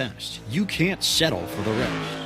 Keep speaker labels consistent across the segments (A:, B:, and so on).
A: best. You can't settle for the rest.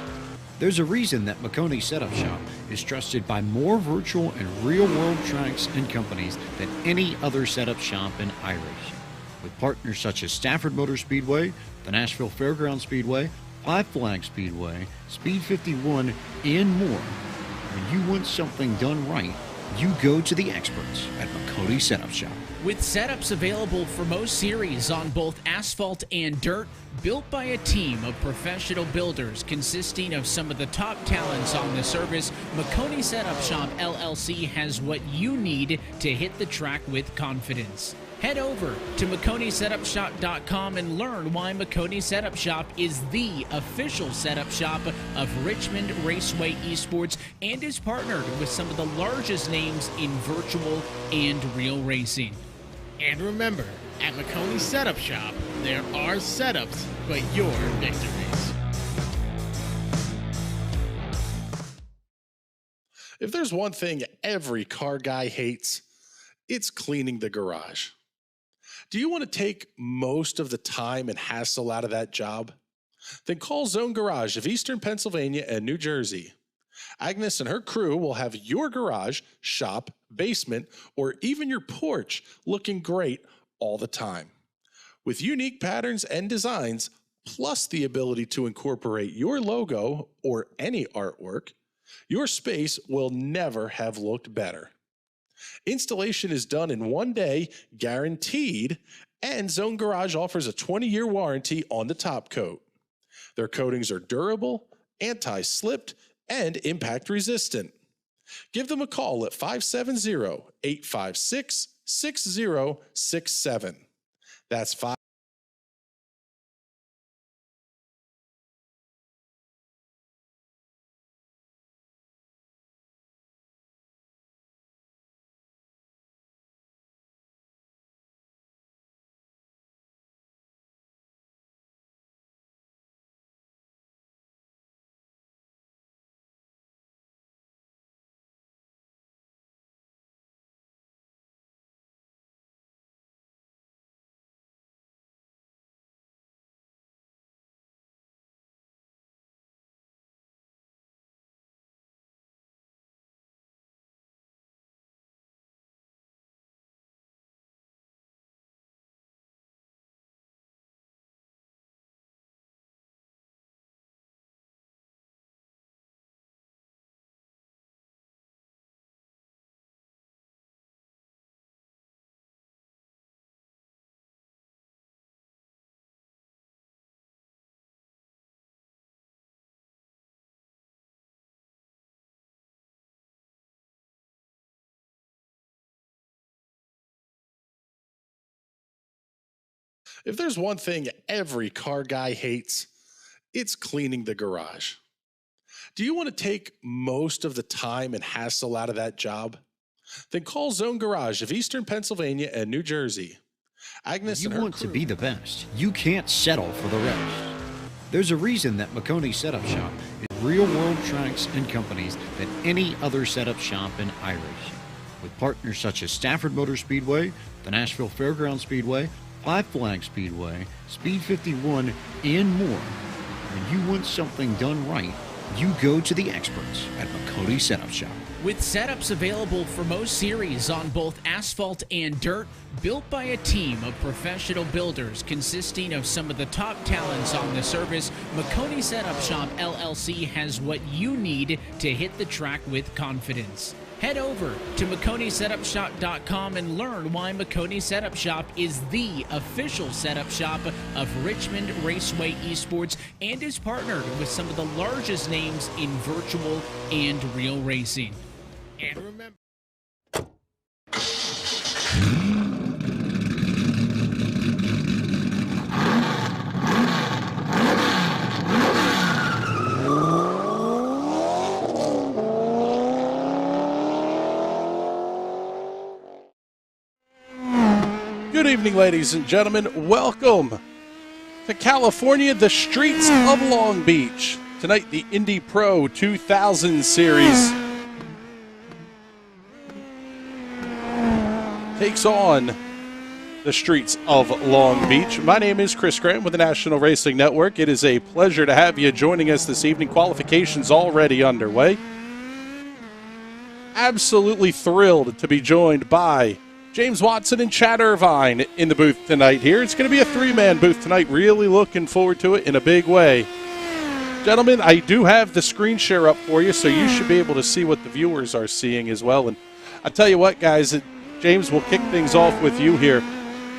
A: There's a reason that Makoni Setup Shop is trusted by more virtual and real-world tracks and companies than any other setup shop in iRacing. With partners such as Stafford Motor Speedway, the Nashville Fairgrounds Speedway, Five Flags Speedway, Speed 51, and more. When you want something done right, you go to the experts at Makoni Setup Shop.
B: With setups available for most series on both asphalt and dirt, built by a team of professional builders consisting of some of the top talents on the service, Makoni Setup Shop LLC has what you need to hit the track with confidence. Head over to MakoniSetupShop.com and learn why Makoni Setup Shop is the official setup shop of Richmond Raceway Esports and is partnered with some of the largest names in virtual and real racing.
C: And remember, at Makoni Setup Shop, there are setups, but your victories.
D: If there's one thing every car guy hates, it's cleaning the garage. Do you want to take most of the time and hassle out of that job? Then call Zone Garage of Eastern Pennsylvania and New Jersey. Agnes and her crew will have your garage, shop, basement, or even your porch looking great all the time. With unique patterns and designs, plus the ability to incorporate your logo or any artwork, your space will never have looked better. Installation is done in 1 day, guaranteed, and Zone Garage offers a 20-year warranty on the top coat. Their coatings are durable, anti-slipped, and impact resistant. Give them a call at 570-856-6067. That's 5. If there's one thing every car guy hates, it's cleaning the garage. Do you want to take most of the time and hassle out of that job? Then call Zone Garage of Eastern Pennsylvania and New Jersey. Agnes and her
A: want
D: crew.
A: to be the best. You can't settle for the rest. There's a reason that Makoni Setup Shop is real-world tracks and companies than any other setup shop in iRacing. With partners such as Stafford Motor Speedway, the Nashville Fairgrounds Speedway, Five Flags Speedway, Speed 51, and more. When you want something done right, you go to the experts at Makoni Setup Shop.
B: With setups available for most series on both asphalt and dirt, built by a team of professional builders consisting of some of the top talents on the service, Makoni Setup Shop LLC has what you need to hit the track with confidence. Head over to MakoniSetupShop.com and learn why Makoni Setup Shop is the official setup shop of Richmond Raceway Esports and is partnered with some of the largest names in virtual and real racing.
C: And remember,
D: Good evening, ladies and gentlemen. Welcome to California, the streets of Long Beach. Tonight, the Indy Pro 2000 Series takes on the streets of Long Beach. My name is Chris Graham with the National Racing Network. It is a pleasure to have you joining us this evening. Qualifications already underway. Absolutely thrilled to be joined by James Watson and Chad Irvine in the booth tonight here. It's going to be a three-man booth tonight. Really looking forward to it in a big way. Gentlemen, I do have the screen share up for you, so you should be able to see what the viewers are seeing as well. And I tell you what, guys, James, we'll kick things off with you here.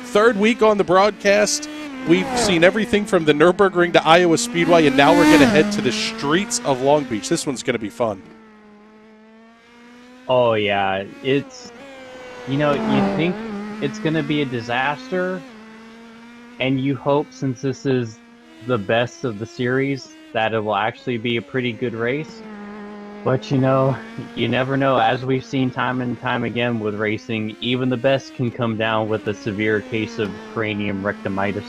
D: Third week on the broadcast, we've seen everything from the Nürburgring to Iowa Speedway, and now we're going to head to the streets of Long Beach. This one's going to be fun.
E: Oh, yeah. It's, you think it's going to be a disaster, and you hope, since this is the best of the series, that it will actually be a pretty good race. But, you never know. As we've seen time and time again with racing, even the best can come down with a severe case of cranium rectimitis.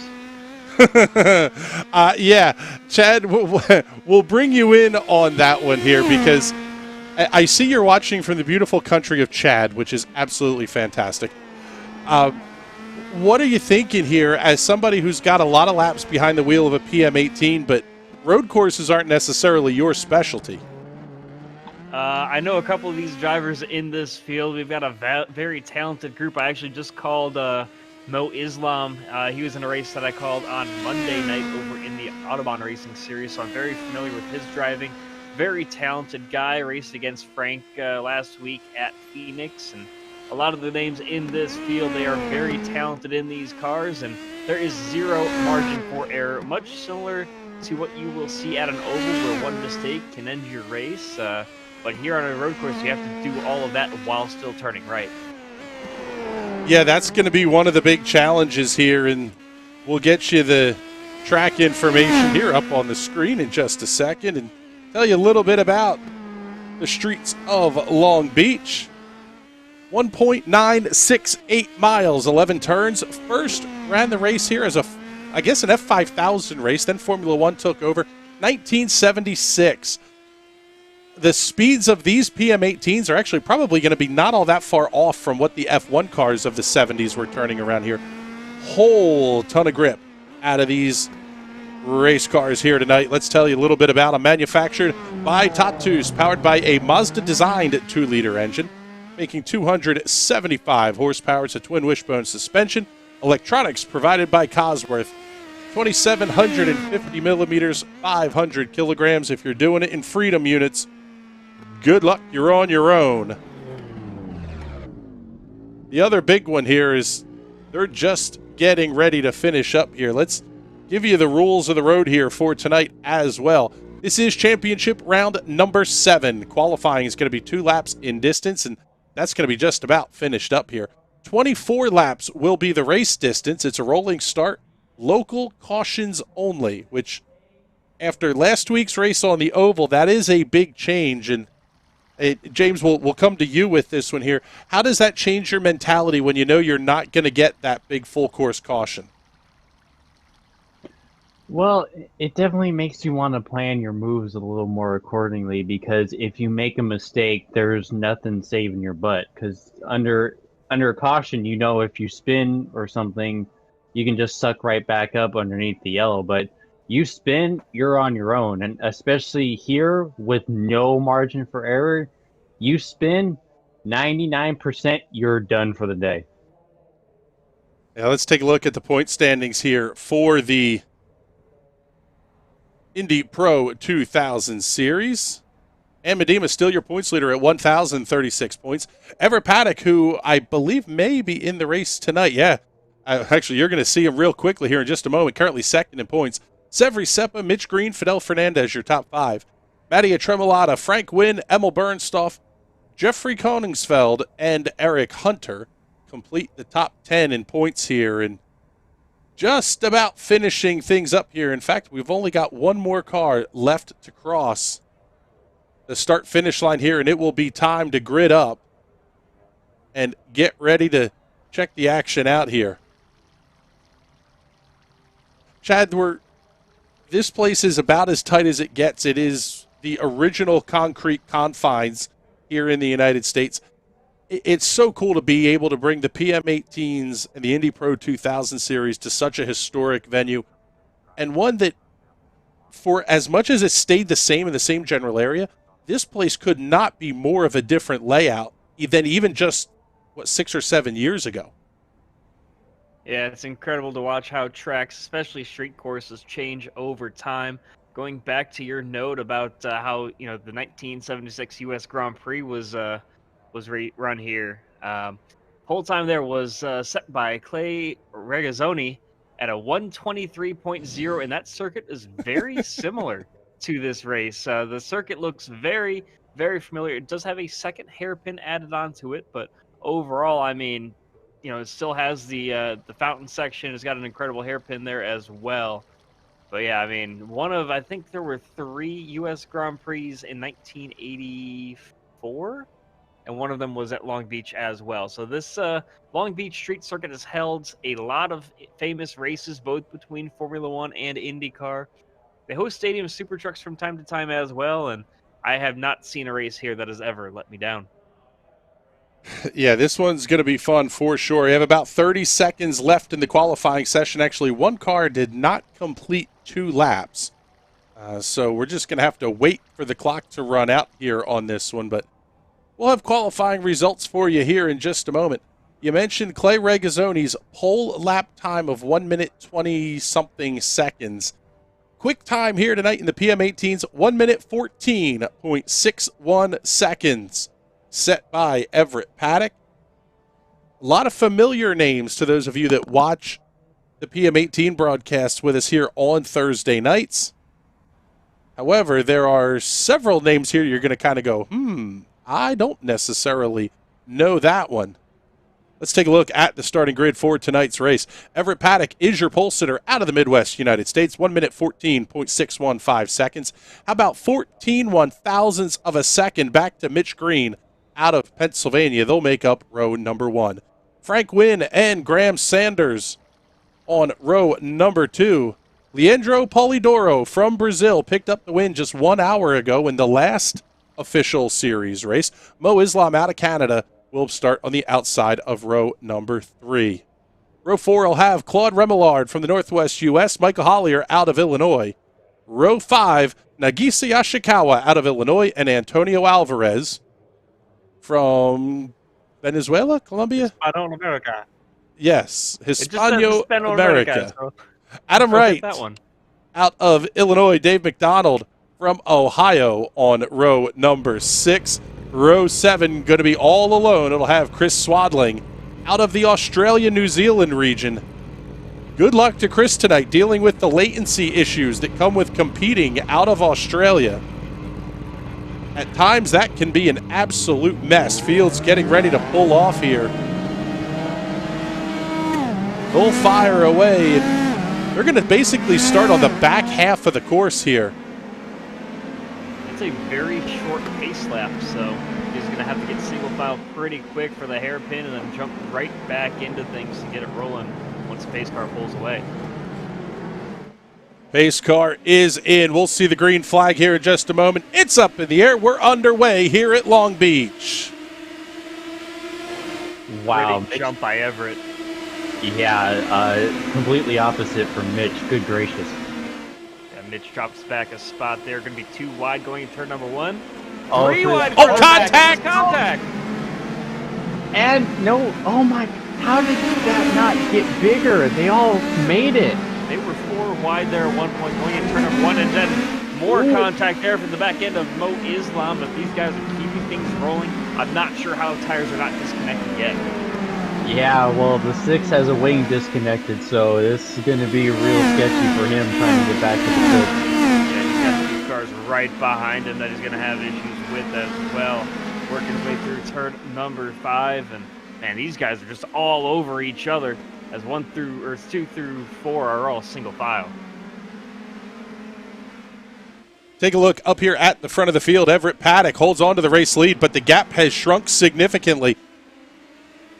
D: Yeah, Chad, we'll bring you in on that one here because I see you're watching from the beautiful country of Chad, which is absolutely fantastic. What are you thinking here as somebody who's got a lot of laps behind the wheel of a PM18, but road courses aren't necessarily your specialty?
F: I know a couple of these drivers in this field. We've got a very talented group. I actually just called Mo Islam. He was in a race that I called on Monday night over in the Autobahn Racing Series, so I'm very familiar with his driving. Very talented guy. Raced against Frank last week at Phoenix, and a lot of the names in this field, they are very talented in these cars, and there is zero margin for error, much similar to what you will see at an oval where one mistake can end your race. But here on a road course, you have to do all of that while still turning right.
D: Yeah, that's going to be one of the big challenges here, and we'll get you the track information here up on the screen in just a second and tell you a little bit about the streets of Long Beach. 1.968 miles, 11 turns. First ran the race here as an F5000 race, then Formula One took over, 1976. The speeds of these PM18s are actually probably going to be not all that far off from what the F1 cars of the 70s were turning around here. Whole ton of grip out of these race cars here tonight. Let's tell you a little bit about them. Manufactured by Tatus, powered by a Mazda-designed 2-liter engine, making 275 horsepower. It's a twin wishbone suspension. Electronics provided by Cosworth. 2,750 millimeters, 500 kilograms. If you're doing it in Freedom units, good luck, you're on your own. The other big one here is they're just getting ready to finish up here. Let's give you the rules of the road here for tonight as well. This is championship round number 7. Qualifying is going to be 2 laps in distance, and that's going to be just about finished up here. 24 laps will be the race distance. It's a rolling start, local cautions only, which after last week's race on the oval, that is a big change. And James, we'll come to you with this one here. How does that change your mentality when you know you're not going to get that big full course caution?
E: Well, it definitely makes you want to plan your moves a little more accordingly, because if you make a mistake, there's nothing saving your butt. Because under caution, if you spin or something, you can just suck right back up underneath the yellow. But you spin, you're on your own. And especially here with no margin for error, you spin 99%, you're done for the day.
D: Now let's take a look at the point standings here for the Indy Pro 2000 Series. And Medema still your points leader at 1,036 points. Everett Paddock, who I believe may be in the race tonight. Yeah, actually, you're going to see him real quickly here in just a moment. Currently second in points. Severi Seppa, Mitch Green, Fidel Fernandez, your top 5. Mattia Tremolata, Frank Wynn, Emil Bernstoff, Jeffrey Koningsfeld, and Eric Hunter complete the top 10 in points here. And just about finishing things up here. In fact, we've only got one more car left to cross the start-finish line here, and it will be time to grid up and get ready to check the action out here. Chad, this place is about as tight as it gets. It is the original concrete confines here in the United States. It's so cool to be able to bring the PM18s and the Indy Pro 2000 series to such a historic venue, and one that, for as much as it stayed the same in the same general area, this place could not be more of a different layout than even just, 6 or 7 years ago.
F: Yeah, it's incredible to watch how tracks, especially street courses, change over time. Going back to your note about how the 1976 U.S. Grand Prix was run here. Whole time there was set by Clay Regazzoni at a 123.0, and that circuit is very similar to this race. The circuit looks very, very familiar. It does have a second hairpin added onto it, but overall, I mean, it still has the fountain section. It's got an incredible hairpin there as well. But yeah, I mean, I think there were 3 U.S. Grand Prix in 1984, and one of them was at Long Beach as well. So this Long Beach Street Circuit has held a lot of famous races, both between Formula One and IndyCar. They host stadium super trucks from time to time as well, and I have not seen a race here that has ever let me down.
D: Yeah, this one's going to be fun for sure. We have about 30 seconds left in the qualifying session. Actually, one car did not complete 2 laps. So we're just going to have to wait for the clock to run out here on this one. But we'll have qualifying results for you here in just a moment. You mentioned Clay Regazzoni's pole lap time of 1 minute 20-something seconds. Quick time here tonight in the PM18s, 1 minute 14.61 seconds. Set by Everett Paddock. A lot of familiar names to those of you that watch the PM18 broadcast with us here on Thursday nights. However, there are several names here you're going to kind of go, I don't necessarily know that one. Let's take a look at the starting grid for tonight's race. Everett Paddock is your pole sitter out of the Midwest United States. 1 minute 14.615 seconds. How about 14 1,000ths of a second back to Mitch Green out of Pennsylvania? They'll make up row number 1. Frank Wynn and Graham Sanders on row number 2. Leandro Polidoro from Brazil picked up the win just 1 hour ago in the last official series race. Mo Islam out of Canada will start on the outside of row number 3. Row 4 will have Claude Remillard from the Northwest U.S., Michael Hollier out of Illinois. Row 5, Nagisa Yashikawa out of Illinois, and Antonio Alvarez from Venezuela, Colombia?
F: Hispano America.
D: Yes, Hispano America.
F: So
D: Adam Wright
F: that one.
D: out of Illinois. Dave McDonald from Ohio on row number 6. Row 7 going to be all alone. It'll have Chris Swadling out of the Australia-New Zealand region. Good luck to Chris tonight dealing with the latency issues that come with competing out of Australia. At times, that can be an absolute mess. Field's getting ready to pull off here. They'll fire away. They're going to basically start on the back half of the course here.
F: It's a very short pace lap, so he's going to have to get single file pretty quick for the hairpin and then jump right back into things to get it rolling once the pace car pulls away.
D: Pace car is in. We'll see the green flag here in just a moment. It's up in the air. We're underway here at Long Beach.
E: Wow.
F: Pretty jump by Everett.
E: Yeah, completely opposite from Mitch. Good gracious.
F: Yeah, Mitch drops back a spot there. Going to be 2 wide going into turn number 1.
E: Oh,
F: 3 wide.
D: Oh, contact!
F: Contact!
E: And no, oh my, how did that not get bigger? They all made it.
F: They were 4 wide there at one point going into turn number 1, and then more contact there from the back end of Mo Islam, but these guys are keeping things rolling. I'm not sure how tires are not disconnected yet.
E: Yeah, well, the 6 has a wing disconnected, so this is going to be real sketchy for him trying to get back to the 6.
F: Yeah, he's got 2 cars right behind him that he's going to have issues with as well. Working his way through turn number 5, and man, these guys are just all over each other as 2 through 4 are all single file.
D: Take a look up here at the front of the field. Everett Paddock holds on to the race lead, but the gap has shrunk significantly.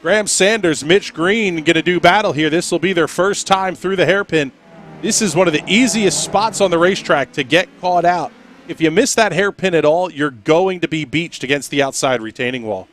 D: Graham Sanders, Mitch Green going to do battle here. This will be their first time through the hairpin. This is one of the easiest spots on the racetrack to get caught out. If you miss that hairpin at all, you're going to be beached against the outside retaining wall.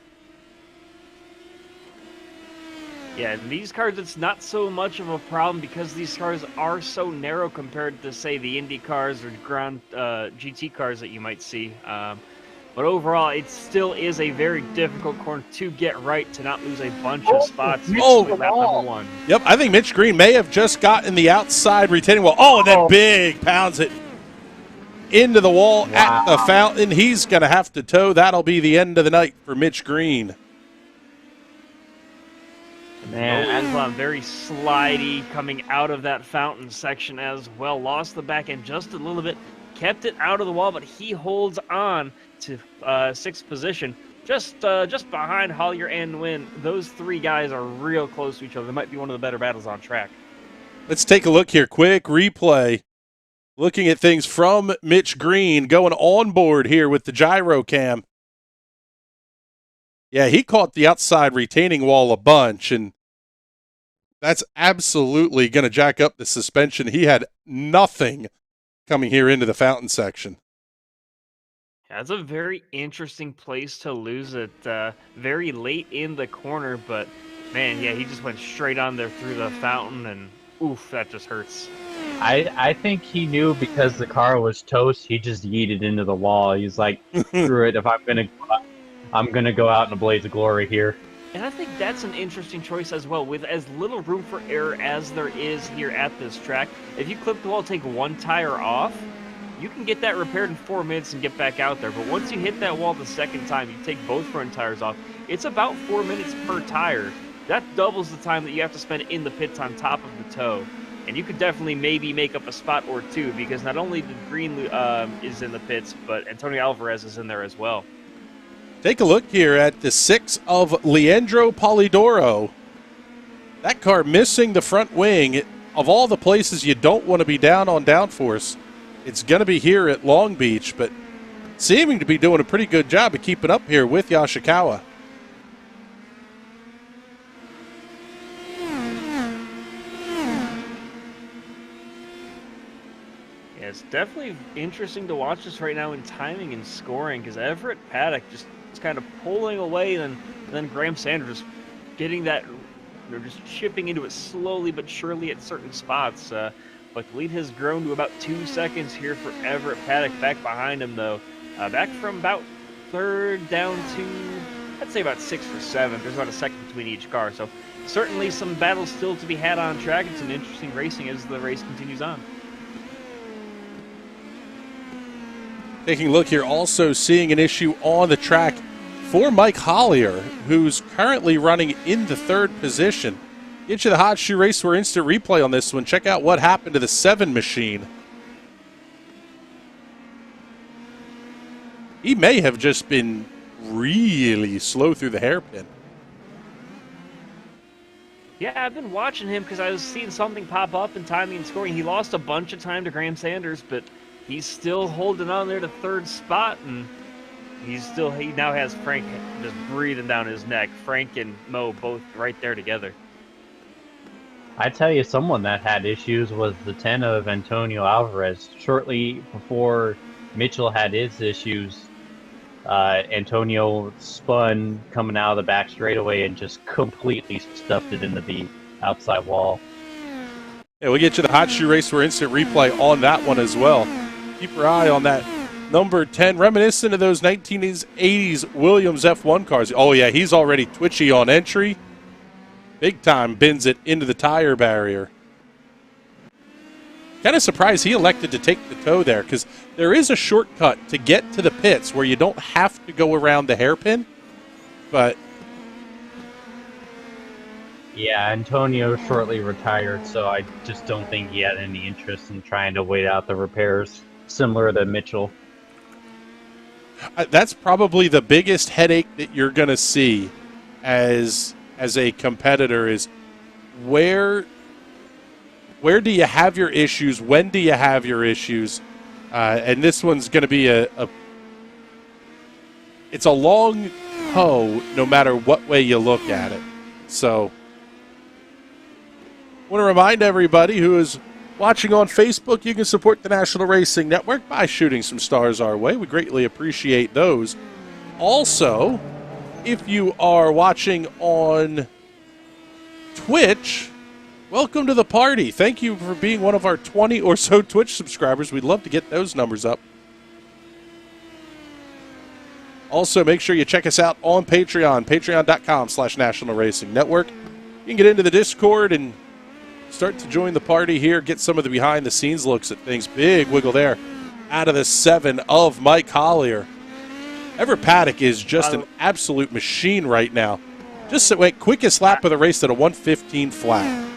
F: Yeah, in these cars, it's not so much of a problem because these cars are so narrow compared to, say, the Indy cars or Grand GT cars that you might see. But overall, it still is a very difficult corner to get right to not lose a bunch of spots with lap number 1.
D: Yep, I think Mitch Green may have just gotten the outside retaining wall. Oh, and then big pounds it into the wall at the fountain. He's going to have to tow. That'll be the end of the night for Mitch Green.
F: Man, very slidey coming out of that fountain section as well. Lost the back end just a little bit. Kept it out of the wall, but he holds on to 6th position. Just behind Hollier and Nguyen. Those 3 guys are real close to each other. They might be one of the better battles on track.
D: Let's take a look here. Quick replay. Looking at things from Mitch Green going on board here with the gyro cam. Yeah, he caught the outside retaining wall a bunch, and that's absolutely going to jack up the suspension. He had nothing coming here into the fountain section.
F: That's a very interesting place to lose it very late in the corner, but man, yeah, he just went straight on there through the fountain, and oof, that just hurts.
E: I think he knew because the car was toast, he just yeeted into the wall. He's like, screw it, if I'm gonna go out in a blaze of glory here.
F: And I think that's an interesting choice as well. With as little room for error as there is here at this track, if you clip the wall, take one tire off, you can get that repaired in 4 minutes and get back out there. But once you hit that wall the second time, you take both front tires off, it's about 4 minutes per tire. That doubles the time that you have to spend in the pits on top of the tow. And you could definitely maybe make up a spot or 2 because not only the Green is in the pits, but Antonio Alvarez is in there as well.
D: Take a look here at the 6 of Leandro Polidoro. That car missing the front wing. Of all the places you don't want to be down on downforce, it's going to be here at Long Beach, but seeming to be doing a pretty good job of keeping up here with Yoshikawa.
F: Yeah, it's definitely interesting to watch this right now in timing and scoring because Everett Paddock just is kind of pulling away, and then Graham Sanders getting that, just chipping into it slowly but surely at certain spots. But the lead has grown to about 2 seconds here for Everett Paddock. Back behind him, though. Back from about 3rd down to, I'd say about 6th or 7th. There's about a second between each car. So certainly some battles still to be had on track and some interesting racing as the race continues on.
D: Taking a look here, also seeing an issue on the track for Mike Hollier, who's currently running in the 3rd position. Get you the Hot Shoe Raceware instant replay on this one. Check out what happened to the 7 machine. He may have just been really slow through the hairpin.
F: Yeah, I've been watching him because I was seeing something pop up in timing and scoring. He lost a bunch of time to Graham Sanders, but he's still holding on there to 3rd spot, and he now has Frank just breathing down his neck. Frank and Mo both right there together.
E: I tell you, someone that had issues was the 10 of Antonio Alvarez. Shortly before Mitchell had his issues, Antonio spun coming out of the back straightaway and just completely stuffed it into the outside wall.
D: Yeah, we'll get you the Hot Shoe Raceware instant replay on that one as well. Keep your eye on that number 10, reminiscent of those 1980s Williams F1 cars. Oh, yeah, he's already twitchy on entry. Big time bends it into the tire barrier. Kind of surprised he elected to take the tow there because there is a shortcut to get to the pits where you don't have to go around the hairpin. But
E: yeah, Antonio shortly retired, so I just don't think he had any interest in trying to wait out the repairs, similar to Mitchell.
D: That's probably the biggest headache that you're going to see as a competitor is where do you have your issues? When do you have your issues? And this one's going to be it's a long tow no matter what way you look at it. So I want to remind everybody who is watching on Facebook, you can support the National Racing Network by shooting some stars our way. We greatly appreciate those. Also, if you are watching on Twitch, welcome to the party. Thank you for being one of our 20 or so Twitch subscribers. We'd love to get those numbers up. Also, make sure you check us out on Patreon, patreon.com/National Racing Network. You can get into the Discord and start to join the party here, get some of the behind-the-scenes looks at things. Big wiggle there out of the 7 of Mike Collier. Everett Paddock is just an absolute machine right now. Just went quickest lap of the race at a 1:15 flat.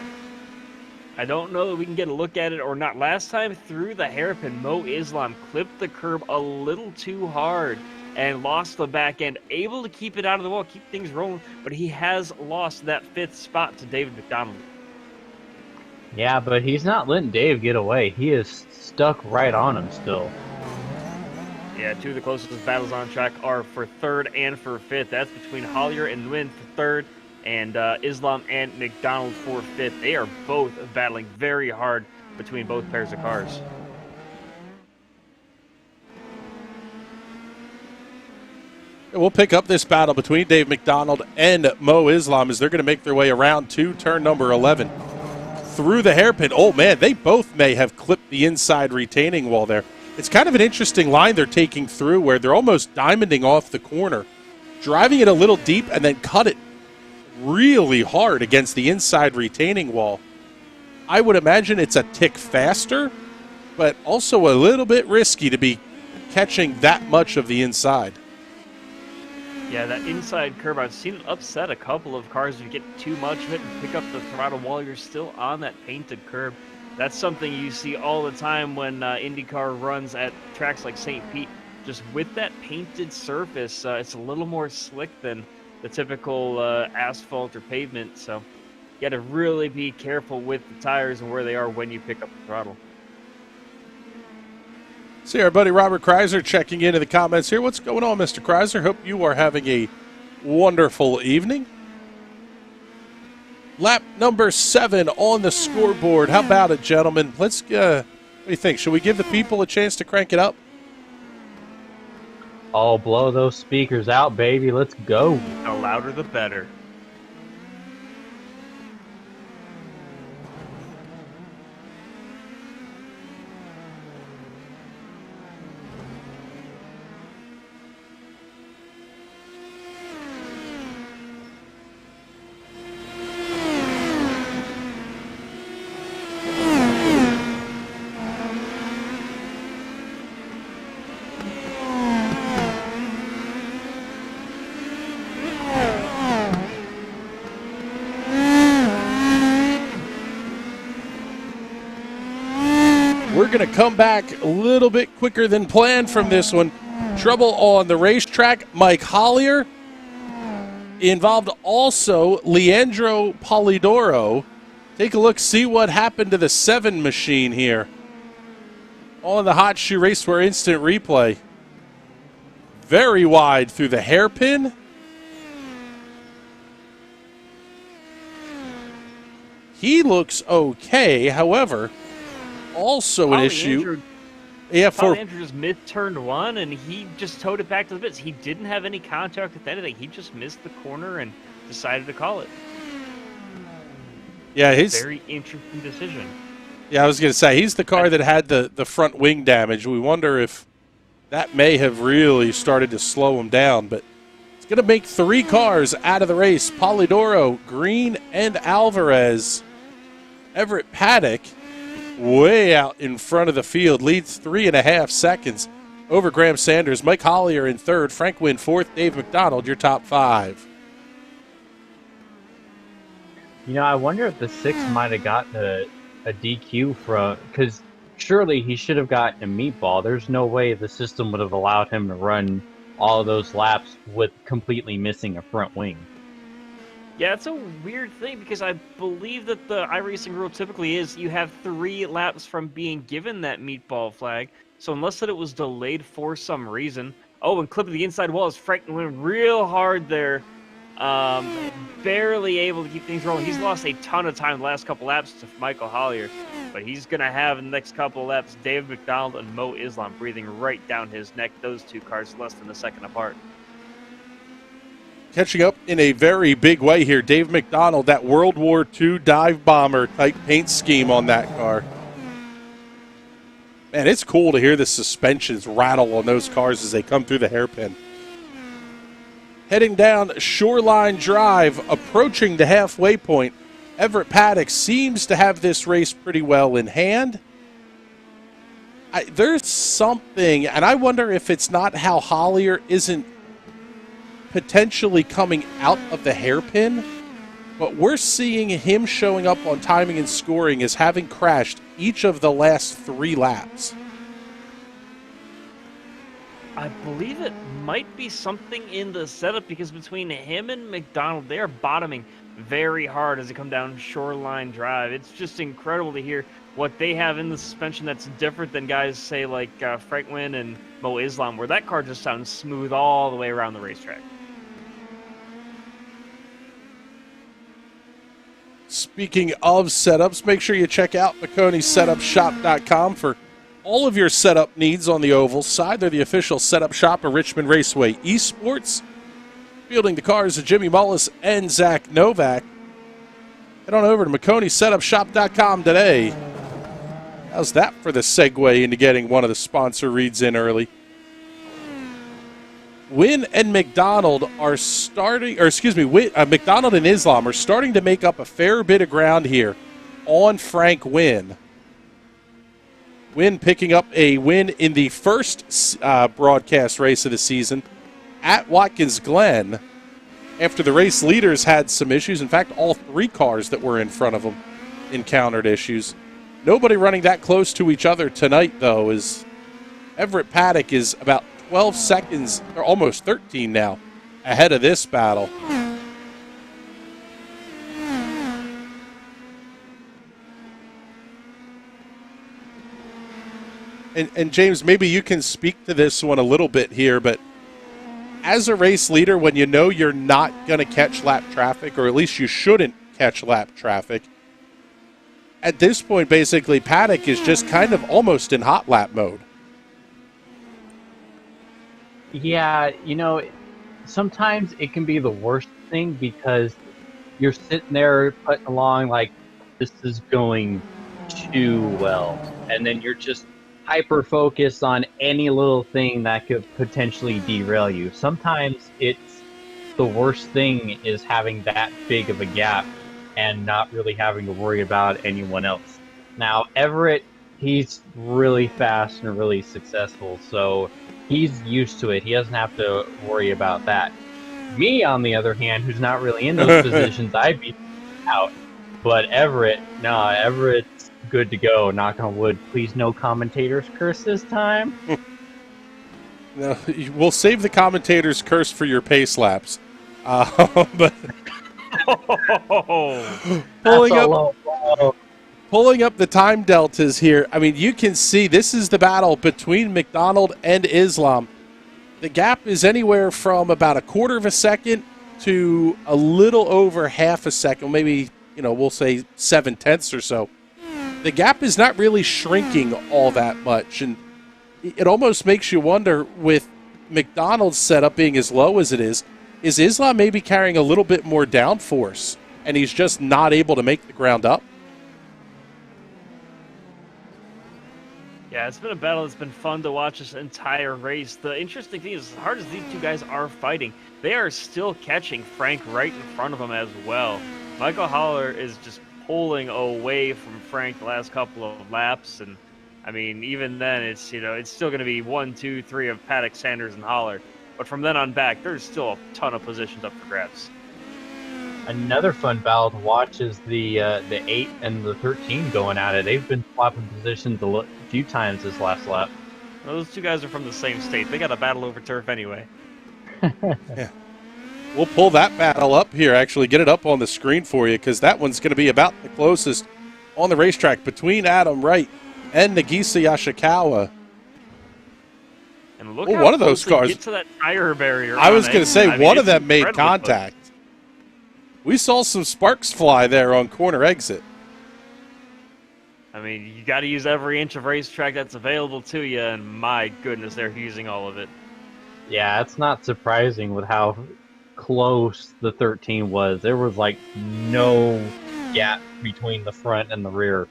F: I don't know that we can get a look at it or not. Last time through the hairpin, Mo Islam clipped the curb a little too hard and lost the back end. Able to keep it out of the wall, keep things rolling, but he has lost that 5th spot to David McDonald.
E: Yeah, but he's not letting Dave get away. He is stuck right on him still.
F: Yeah, 2 of the closest battles on track are for 3rd and for 5th. That's between Hollier and Nguyen for 3rd, and Islam and McDonald for 5th. They are both battling very hard between both pairs of cars.
D: We'll pick up this battle between Dave McDonald and Mo Islam as they're going to make their way around to turn number 11. Through the hairpin. Oh, man, they both may have clipped the inside retaining wall there. It's kind of an interesting line they're taking through where they're almost diamonding off the corner, driving it a little deep, and then cut it really hard against the inside retaining wall. I would imagine it's a tick faster, but also a little bit risky to be catching that much of the inside.
F: Yeah, that inside curb, I've seen it upset a couple of cars. If you get too much of it and pick up the throttle while you're still on that painted curb. That's something you see all the time when IndyCar runs at tracks like St. Pete. Just with that painted surface, it's a little more slick than the typical asphalt or pavement. So you got to really be careful with the tires and where they are when you pick up the throttle.
D: See our buddy Robert Kreiser checking into the comments here. What's going on, Mr. Kreiser? Hope you are having a wonderful evening. Lap number 7 on the scoreboard. How about it, gentlemen? Let's what do you think? Should we give the people a chance to crank it up?
E: Oh, blow those speakers out, baby. Let's go.
F: The louder the better.
D: Going to come back a little bit quicker than planned from this one. Trouble on the racetrack. Mike Hollier involved also Leandro Polidoro. Take a look, see what happened to the 7 machine here on the Hot Shoe Racewear Instant Replay. Very wide through the hairpin. He looks okay, however, also an issue. Yeah, for
F: Andrew just mid-turned 1, and he just towed it back to the pits. He didn't have any contact with anything. He just missed the corner and decided to call it.
D: Yeah, he's
F: very interesting decision.
D: Yeah, I was going to say he's the car that had the front wing damage. We wonder if that may have really started to slow him down, but it's going to make 3 cars out of the race: Polidoro, Green, and Alvarez. Everett Paddock, way out in front of the field, leads 3.5 seconds over Graham Sanders. Mike Hollier in 3rd, Frank Nguyen 4th, Dave McDonald, your top 5.
E: You know, I wonder if the 6 might have gotten a DQ from, because surely he should have gotten a meatball. There's no way the system would have allowed him to run all of those laps with completely missing a front wing.
F: Yeah, it's a weird thing because I believe that the iRacing rule typically is you have 3 laps from being given that meatball flag. So unless that it was delayed for some reason. Oh, and clipping the inside wall is Frank went real hard there. Barely able to keep things rolling. He's lost a ton of time the last couple laps to Michael Hollier. But he's going to have in the next couple of laps David McDonald and Mo Islam breathing right down his neck. Those 2 cars less than a second apart.
D: catching up in a very big way here. Dave McDonald, that World War II dive bomber type paint scheme on that car. Man, it's cool to hear the suspensions rattle on those cars as they come through the hairpin. Heading down Shoreline Drive, approaching the halfway point, Everett Paddock seems to have this race pretty well in hand. There's something, and I wonder if it's not how Hollier isn't potentially coming out of the hairpin, but we're seeing him showing up on timing and scoring as having crashed each of the last 3 laps.
F: I believe it might be something in the setup, because between him and McDonald, they are bottoming very hard as they come down Shoreline Drive. It's just incredible to hear what they have in the suspension that's different than guys, say, like Frank Wynn and Mo Islam, where that car just sounds smooth all the way around the racetrack.
D: Speaking of setups, make sure you check out McConeySetupShop.com for all of your setup needs on the oval side. They're the official setup shop of Richmond Raceway Esports. Fielding the cars of Jimmy Mullis and Zach Novak. Head on over to McConeySetupShop.com today. How's that for the segue into getting one of the sponsor reads in early? Wynn and McDonald are starting, or excuse me, McDonald and Islam are starting to make up a fair bit of ground here on Frank Wynn. Wynn picking up a win in the first broadcast race of the season at Watkins Glen after the race leaders had some issues. In fact, all 3 cars that were in front of them encountered issues. Nobody running that close to each other tonight, though, is Everett Paddock is about 12 seconds, or almost 13 now, ahead of this battle. And James, maybe you can speak to this one a little bit here, but as a race leader, when you know you're not going to catch lap traffic, or at least you shouldn't catch lap traffic, at this point, basically, Paddock is just kind of almost in hot lap mode.
E: Yeah, sometimes it can be the worst thing because you're sitting there putting along like, this is going too well. And then you're just hyper-focused on any little thing that could potentially derail you. Sometimes it's the worst thing is having that big of a gap and not really having to worry about anyone else. Now, Everett, he's really fast and really successful, so he's used to it. He doesn't have to worry about that. Me, on the other hand, who's not really in those positions, I'd be out. But Everett, Everett's good to go. Knock on wood. Please, no commentators curse this time.
D: No, we'll save the commentators' curse for your pace laps. But pulling up the time deltas here, I mean, you can see this is the battle between McDonald and Islam. The gap is anywhere from about a quarter of a second to a little over half a second, maybe, we'll say 7/10 or so. The gap is not really shrinking all that much, and it almost makes you wonder, with McDonald's setup being as low as it is Islam maybe carrying a little bit more downforce, and he's just not able to make the ground up?
F: Yeah, it's been a battle that's been fun to watch this entire race. The interesting thing is, as hard as these two guys are fighting, they are still catching Frank right in front of them as well. Michael Holler is just pulling away from Frank the last couple of laps, and I mean, even then, it's still going to be 1, 2, 3 of Paddock, Sanders, and Holler. But from then on back, there's still a ton of positions up for grabs.
E: Another fun battle to watch is the 8 and the 13 going at it. They've been swapping positions a few times this last lap.
F: Well, those two guys are from the same state. They got a battle over turf anyway.
D: Yeah. We'll pull that battle up here, actually get it up on the screen for you, because that one's going to be about the closest on the racetrack between Adam Wright and Nagisa Yashikawa.
F: And look
D: how
F: one of those
D: cars
F: get to that tire barrier.
D: I was going to say, one of them made contact. Close. We saw some sparks fly there on corner exit.
F: I mean, you got to use every inch of racetrack that's available to you, and my goodness, they're using all of it.
E: Yeah, it's not surprising with how close the 13 was. There was like no gap between the front and the rear.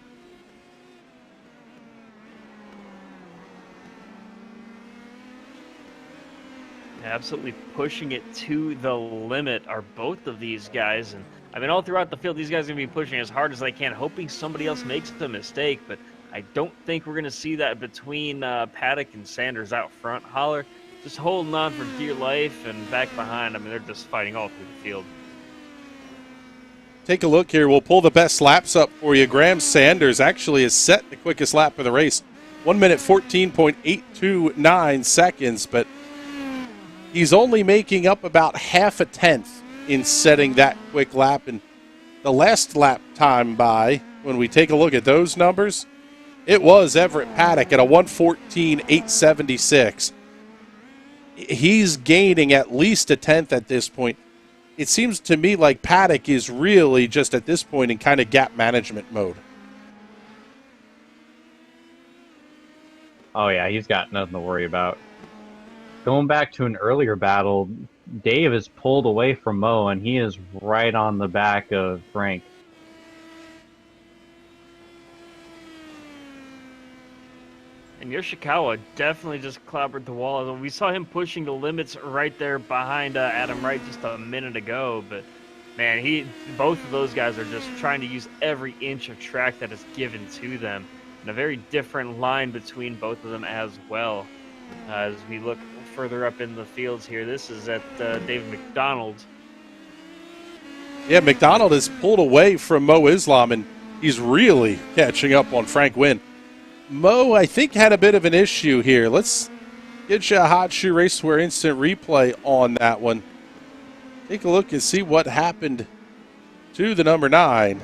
F: Absolutely pushing it to the limit are both of these guys. And I mean, all throughout the field, these guys are going to be pushing as hard as they can, hoping somebody else makes a mistake. But I don't think we're going to see that between Paddock and Sanders out front. Holler just holding on for dear life, and back behind, I mean, they're just fighting all through the field.
D: Take a look here. We'll pull the best laps up for you. Graham Sanders actually has set the quickest lap of the race, 1 minute 14.829 seconds, but he's only making up about half a tenth in setting that quick lap. And the last lap time by, when we take a look at those numbers, it was Everett Paddock at a 1:14.876. He's gaining at least a tenth at this point. It seems to me like Paddock is really just at this point in kind of gap management mode.
E: Oh, yeah, he's got nothing to worry about. Going back to an earlier battle, Dave is pulled away from Mo, and he is right on the back of Frank.
F: And Yoshikawa definitely just clobbered the wall. We saw him pushing the limits right there behind Adam Wright just a minute ago. But, man, both of those guys are just trying to use every inch of track that is given to them. And a very different line between both of them as well. As we look further up in the fields here, this is at David McDonald.
D: Yeah, McDonald has pulled away from Mo Islam, and he's really catching up on Frank Wynn. Mo, I think, had a bit of an issue here. Let's get you a Hot Shoe Raceware instant replay on that one. Take a look and see what happened to the number 9.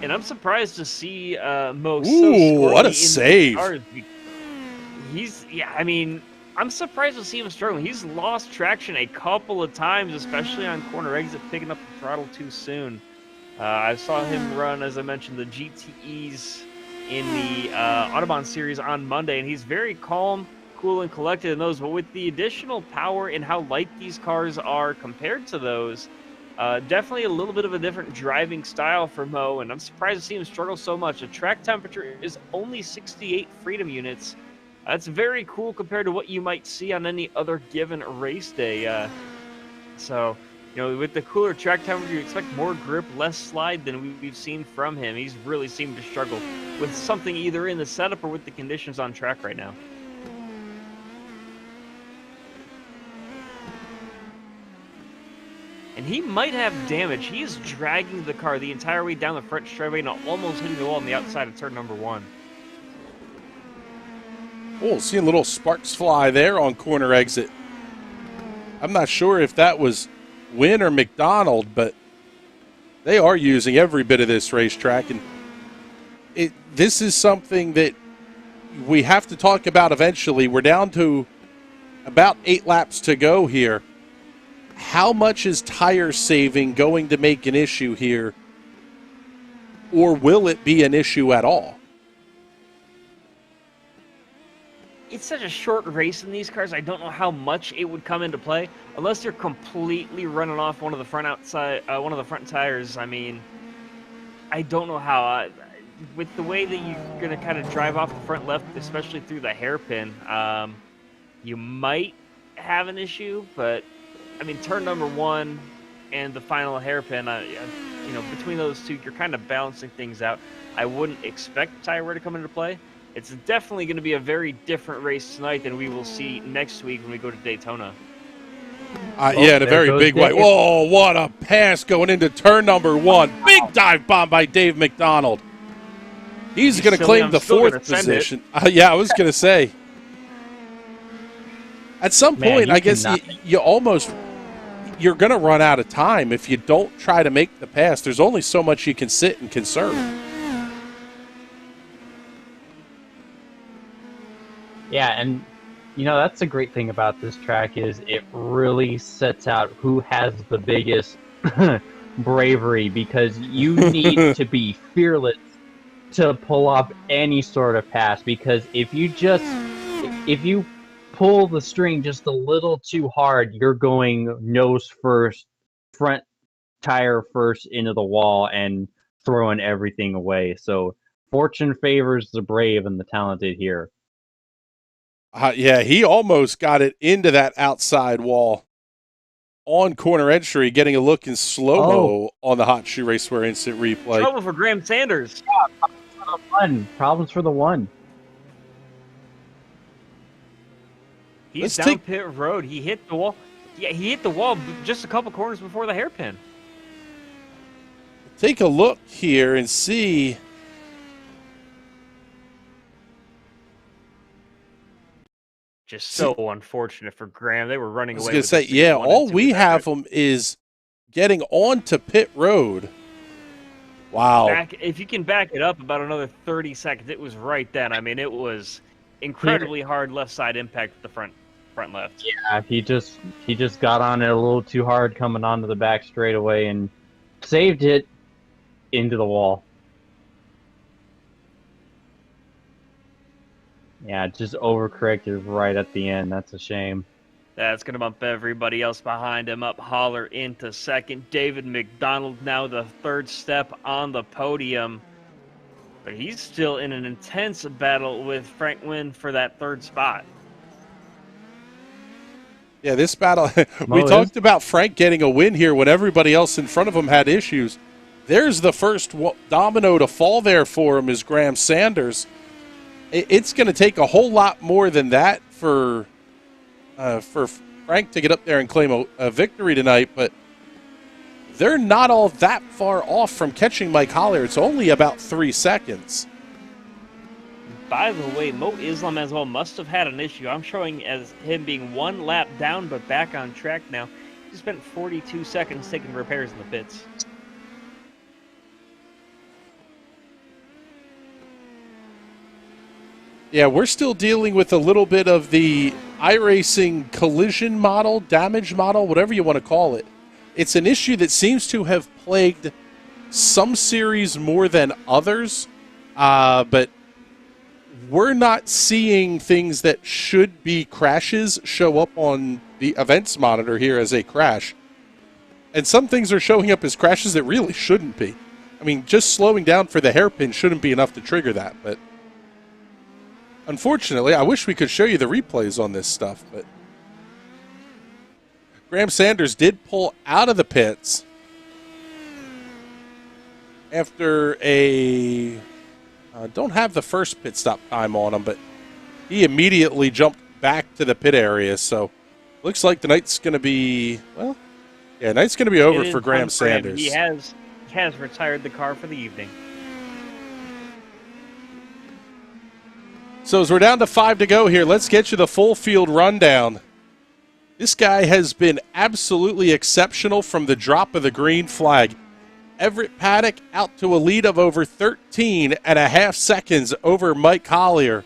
F: And I'm surprised to see Mo
D: Ooh,
F: so squirrely
D: what a
F: in the
D: save.
F: cars. I'm surprised to see him struggling. He's lost traction a couple of times, especially on corner exit, picking up the throttle too soon. I saw him run, as I mentioned, the GTEs in the Autobahn series on Monday, and he's very calm, cool, and collected in those. But with the additional power and how light these cars are compared to those, definitely a little bit of a different driving style for Mo, and I'm surprised to see him struggle so much. The track temperature is only 68 freedom units. That's very cool compared to what you might see on any other given race day. So, with the cooler track temperature, you expect more grip, less slide than we've seen from him. He's really seemed to struggle with something either in the setup or with the conditions on track right now. And he might have damage. He is dragging the car the entire way down the front straightaway and almost hitting the wall on the outside of turn number 1.
D: Oh, seeing little sparks fly there on corner exit. I'm not sure if that was Wynn or McDonald, but they are using every bit of this racetrack, and this is something that we have to talk about eventually. We're down to about 8 laps to go here. How much is tire saving going to make an issue here, or will it be an issue at all?
F: It's such a short race in these cars. I don't know how much it would come into play unless they're completely running off one of the front tires. I mean, I don't know how. With the way that you're going to kind of drive off the front left, especially through the hairpin, you might have an issue. But I mean, turn number 1 and the final hairpin, between those two, you're kind of balancing things out. I wouldn't expect tire wear to come into play. It's definitely going to be a very different race tonight than we will see next week when we go to Daytona.
D: Yeah, in a very big way. Whoa, what a pass going into turn number 1. Big dive bomb by Dave McDonald. He's going to claim the 4th position. Yeah, I was going to say. At some point, I guess you're going to run out of time if you don't try to make the pass. There's only so much you can sit and conserve.
E: Yeah, and that's the great thing about this track is it really sets out who has the biggest bravery, because you need to be fearless to pull off any sort of pass, because if you pull the string just a little too hard, you're going nose first, front tire first into the wall and throwing everything away. So fortune favors the brave and the talented here.
D: Yeah, he almost got it into that outside wall on corner entry, getting a look in slow-mo on the Hot Shoe Raceware instant replay.
F: Trouble for Graham Sanders.
E: Problems for the one.
F: He's down pit road. He hit the wall. Yeah, he hit the wall just a couple corners before the hairpin.
D: Take a look here and see.
F: Just so unfortunate for Graham. They were running away.
D: I was going to say, yeah, all we have them is getting onto pit road. Wow.
F: If you can back it up about another 30 seconds, it was right then. I mean, it was incredibly hard left side impact with the front left.
E: Yeah, he just got on it a little too hard coming onto the back straightaway and saved it into the wall. Yeah, just overcorrected right at the end. That's a shame.
F: That's going to bump everybody else behind him up Holler into second. David McDonald now the third step on the podium. But he's still in an intense battle with Frank Wynn for that third spot.
D: Yeah, this battle, we talked about Frank getting a win here when everybody else in front of him had issues. There's the first domino to fall there for him is Graham Sanders. It's going to take a whole lot more than that for Frank to get up there and claim a victory tonight, but they're not all that far off from catching Mike Hollier. It's only about 3 seconds.
F: By the way, Mo Islam as well must have had an issue. I'm showing as him being one lap down but back on track now. He spent 42 seconds taking repairs in the pits.
D: Yeah, we're still dealing with a little bit of the iRacing collision model, damage model, whatever you want to call it. It's an issue that seems to have plagued some series more than others, but we're not seeing things that should be crashes show up on the events monitor here as a crash. And some things are showing up as crashes that really shouldn't be. I mean, just slowing down for the hairpin shouldn't be enough to trigger that, but unfortunately, I wish we could show you the replays on this stuff, but Graham Sanders did pull out of the pits after a don't have the first pit stop time on him, but he immediately jumped back to the pit area. So looks like the night's going to be, well, yeah, night's going to be over for Graham Sanders.
F: He has retired the car for the evening.
D: So as we're down to 5 to go here, let's get you the full field rundown. This guy has been absolutely exceptional from the drop of the green flag. Everett Paddock out to a lead of over 13.5 seconds over Mike Hollier.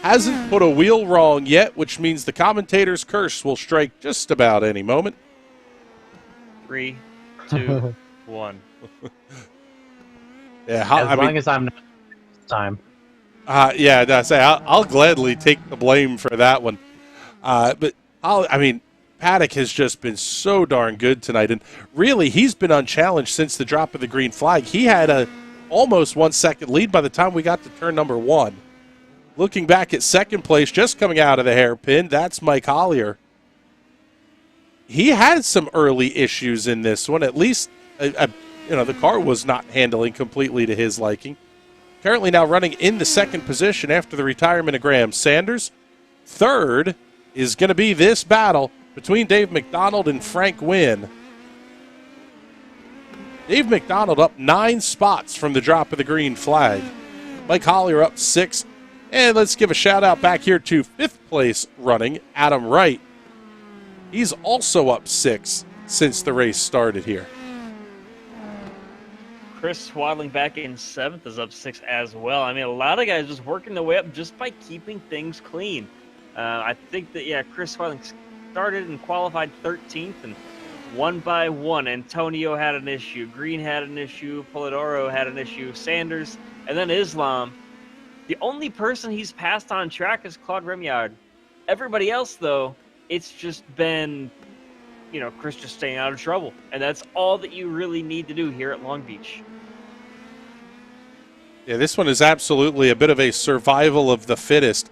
D: Hasn't put a wheel wrong yet, which means the commentator's curse will strike just about any moment.
F: 3, 2, 1.
E: Yeah, as long as I'm not this time.
D: Yeah, I'll gladly take the blame for that one. But Paddock has just been so darn good tonight, and really he's been unchallenged since the drop of the green flag. He had a almost 1 second lead by the time we got to turn number 1. Looking back at second place, just coming out of the hairpin, that's Mike Hollier. He had some early issues in this one. At least, the car was not handling completely to his liking. Currently now running in the second position after the retirement of Graham Sanders. Third is going to be this battle between Dave McDonald and Frank Wynn. Dave McDonald up 9 spots from the drop of the green flag. Mike Hollier up 6. And let's give a shout out back here to 5th place running Adam Wright. He's also up 6 since the race started here.
F: Chris Swadling back in 7th is up 6 as well. I mean, a lot of guys just working their way up just by keeping things clean. I think that, Chris Swadling started and qualified 13th, and one by one, Antonio had an issue, Green had an issue, Polidoro had an issue, Sanders, and then Islam. The only person he's passed on track is Claude Remyard. Everybody else, though, it's just been, Chris just staying out of trouble. And that's all that you really need to do here at Long Beach.
D: Yeah, this one is absolutely a bit of a survival of the fittest.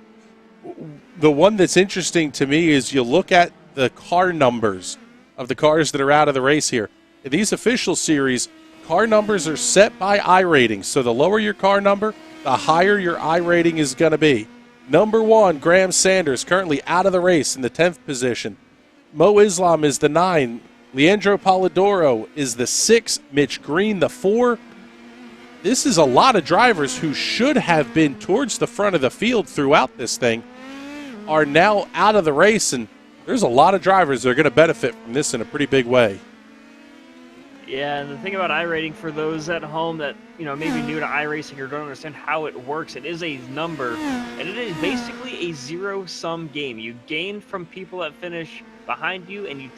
D: The one that's interesting to me is you look at the car numbers of the cars that are out of the race here. In these official series, car numbers are set by iRating. So the lower your car number, the higher your iRating is going to be. Number 1, Graham Sanders, currently out of the race in the 10th position. Mo Islam is the 9. Leandro Polidoro is the 6. Mitch Green, the 4. This is a lot of drivers who should have been towards the front of the field throughout this thing are now out of the race, and there's a lot of drivers that are going to benefit from this in a pretty big way.
F: Yeah, and the thing about iRating, for those at home that, maybe new to iRacing or don't understand how it works, it is a number, and it is basically a zero-sum game. You gain from people that finish behind you, and you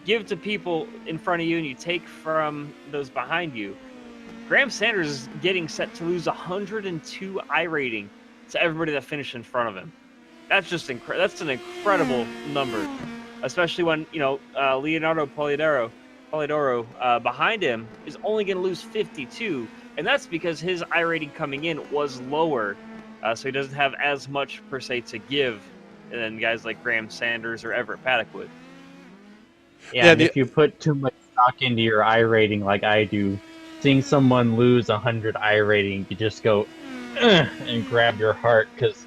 F: give to people in front of you, and you take from those behind you. Graham Sanders is getting set to lose 102 iRating to everybody that finished in front of him. That's just that's an incredible number, especially when Leonardo Polidoro behind him is only going to lose 52, and that's because his iRating coming in was lower, so he doesn't have as much per se to give than guys like Graham Sanders or Everett Paddock would.
E: Yeah, and if you put too much stock into your iRating like I do, seeing someone lose 100 iRating, you just go and grab your heart, because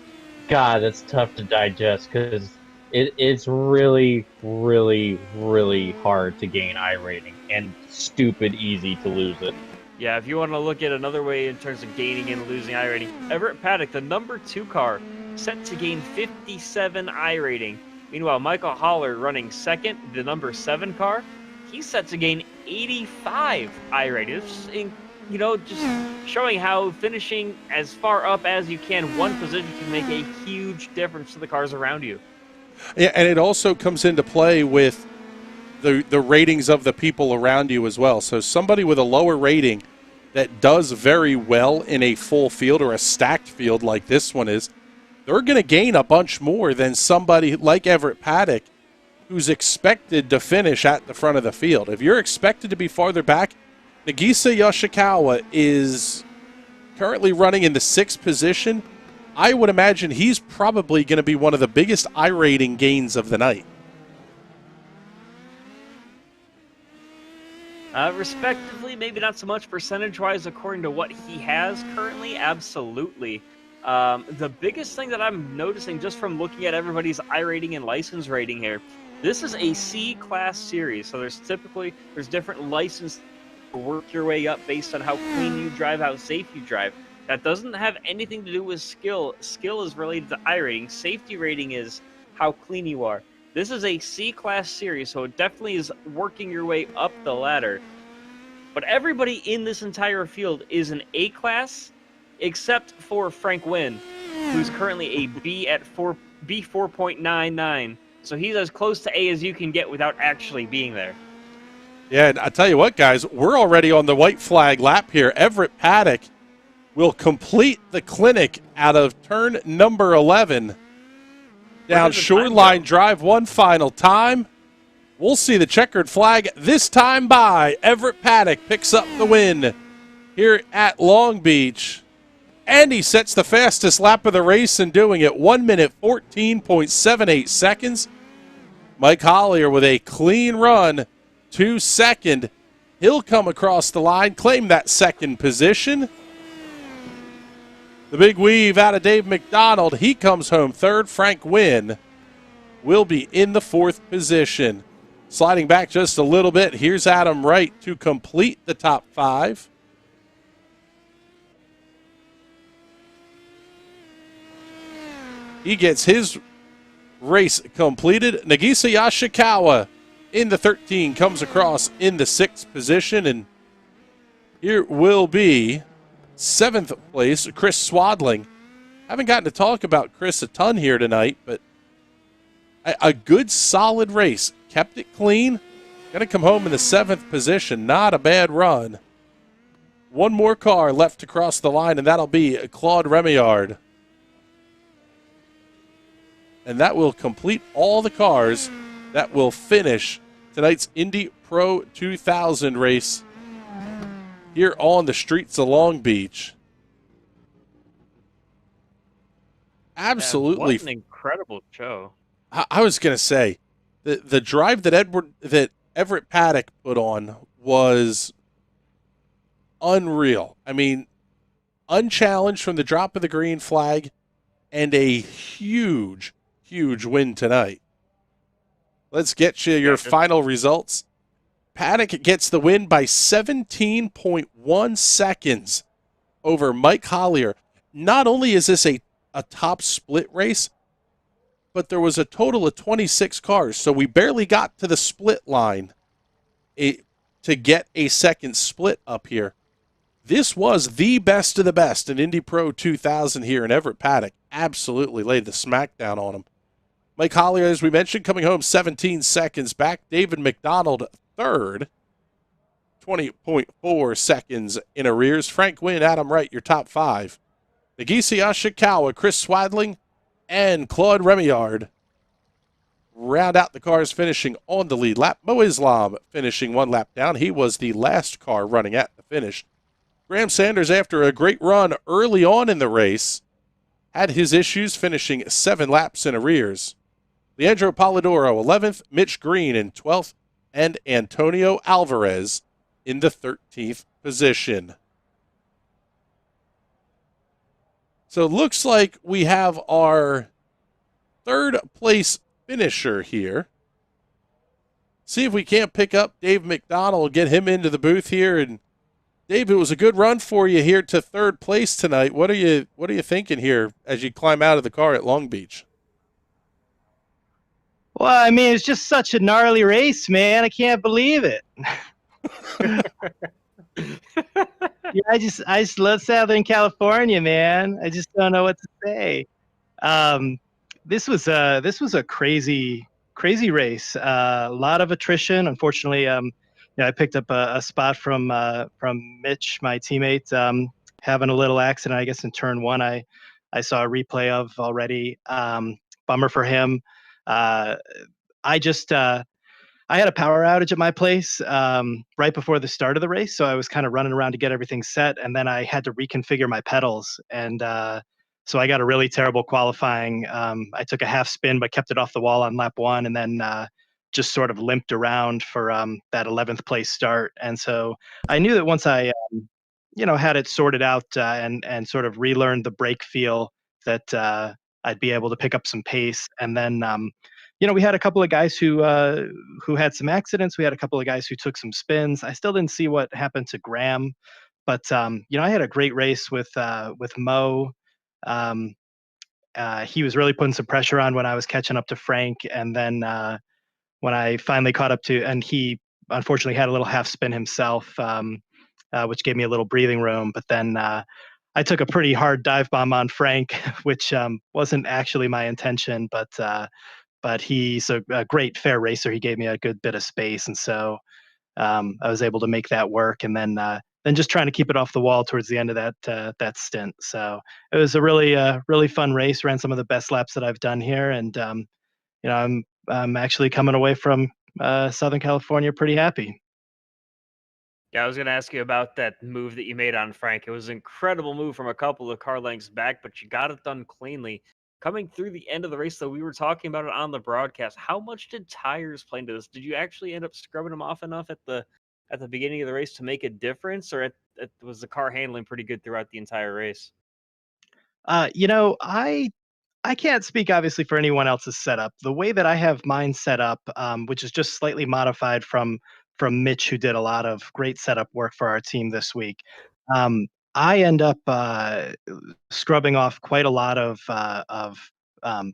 E: God, that's tough to digest, because it's really, really, really hard to gain iRating and stupid easy to lose it.
F: Yeah, if you want to look at another way in terms of gaining and losing iRating, Everett Paddock, the number 2 car, set to gain 57 iRating. Meanwhile, Michael Haller, running second, the number 7 car, he's set to gain 85 iRating. It's just showing how finishing as far up as you can, one position, can make a huge difference to the cars around you.
D: Yeah, and it also comes into play with the ratings of the people around you as well. So somebody with a lower rating that does very well in a full field or a stacked field like this one is, they're going to gain a bunch more than somebody like Everett Paddock who's expected to finish at the front of the field. If you're expected to be farther back, Nagisa Yoshikawa is currently running in the 6th position. I would imagine he's probably going to be one of the biggest iRating gains of the night.
F: Respectively, maybe not so much percentage-wise according to what he has currently, absolutely. The biggest thing that I'm noticing just from looking at everybody's iRating and license rating here, this is a C-class series, so there's different license to work your way up based on how clean you drive, how safe you drive. That doesn't have anything to do with skill. Skill is related to iRating. Safety rating is how clean you are. This is a C-class series, so it definitely is working your way up the ladder. But everybody in this entire field is an A-class, except for Frank Wynn, who's currently a B at B4.99. So he's as close to A as you can get without actually being there.
D: Yeah, and I tell you what, guys, we're already on the white flag lap here. Everett Paddock will complete the clinic out of turn number 11. Down Shoreline Drive, one final time. We'll see the checkered flag this time by Everett Paddock picks up the win here at Long Beach. And he sets the fastest lap of the race in doing it, 1 minute 14.78 seconds. Mike Hollier with a clean run to second. He'll come across the line, claim that second position. The big weave out of Dave McDonald. He comes home third. Frank Wynn will be in the 4th position. Sliding back just a little bit, here's Adam Wright to complete the top 5. He gets his race completed. Nagisa Yoshikawa in the 13 comes across in the 6th position. And here will be 7th place, Chris Swadling. Haven't gotten to talk about Chris a ton here tonight, but a good, solid race. Kept it clean. Going to come home in the 7th position. Not a bad run. One more car left to cross the line, and that'll be Claude Remillard. And that will complete all the cars that will finish tonight's Indy Pro 2000 race here on the streets of Long Beach. Absolutely.
F: What an incredible show.
D: I was going to say, the drive that Everett Paddock put on was unreal. I mean, unchallenged from the drop of the green flag, and a huge, huge win tonight. Let's get you your final results. Paddock gets the win by 17.1 seconds over Mike Collier. Not only is this a top split race, but there was a total of 26 cars, so we barely got to the split line to get a second split up here. This was the best of the best in Indy Pro 2000 here, and Everett Paddock absolutely laid the smackdown on him. Mike Collier, as we mentioned, coming home 17 seconds back. David McDonald, third, 20.4 seconds in arrears. Frank Wynn, Adam Wright, your top five. Nagisa Ashikawa, Chris Swadling, and Claude Remillard round out the cars finishing on the lead lap. Mo Islam finishing one lap down. He was the last car running at the finish. Graham Sanders, after a great run early on in the race, had his issues, finishing 7 laps in arrears. Leandro Polidoro, 11th, Mitch Green in 12th, and Antonio Alvarez in the 13th position. So it looks like we have our third place finisher here. See if we can't pick up Dave McDonald, get him into the booth here. And Dave, it was a good run for you here to third place tonight. What are you thinking here as you climb out of the car at Long Beach?
G: Well, I mean, it's just such a gnarly race, man. I can't believe it. Yeah, I just love Southern California, man. I just don't know what to say. This was a crazy race. A lot of attrition. Unfortunately, I picked up a spot from Mitch, my teammate, having a little accident, I guess, in turn one. I saw a replay of already. Bummer for him. I had a power outage at my place right before the start of the race, so I was kind of running around to get everything set, and then I had to reconfigure my pedals, and so I got a really terrible qualifying. I took a half spin, but kept it off the wall on lap one, and then just sort of limped around for that 11th place start. And so I knew that once I, had it sorted out and sort of relearned the brake feel, that I'd be able to pick up some pace. And then, we had a couple of guys who had some accidents. We had a couple of guys who took some spins. I still didn't see what happened to Graham, but I had a great race with Mo. He was really putting some pressure on when I was catching up to Frank, and then when I finally caught up to, and he unfortunately had a little half spin himself, which gave me a little breathing room. But then I took a pretty hard dive bomb on Frank, which wasn't actually my intention, but he's a great fair racer. He gave me a good bit of space, and so I was able to make that work. And then just trying to keep it off the wall towards the end of that stint. So it was a really fun race. Ran some of the best laps that I've done here, and I'm actually coming away from Southern California pretty happy.
F: Yeah, I was going to ask you about that move that you made on Frank. It was an incredible move from a couple of car lengths back, but you got it done cleanly. Coming through the end of the race, though, we were talking about it on the broadcast. How much did tires play into this? Did you actually end up scrubbing them off enough at the beginning of the race to make a difference, or was the car handling pretty good throughout the entire race?
G: I can't speak obviously for anyone else's setup. The way that I have mine set up, which is just slightly modified from Mitch, who did a lot of great setup work for our team this week. I end up scrubbing off quite a lot of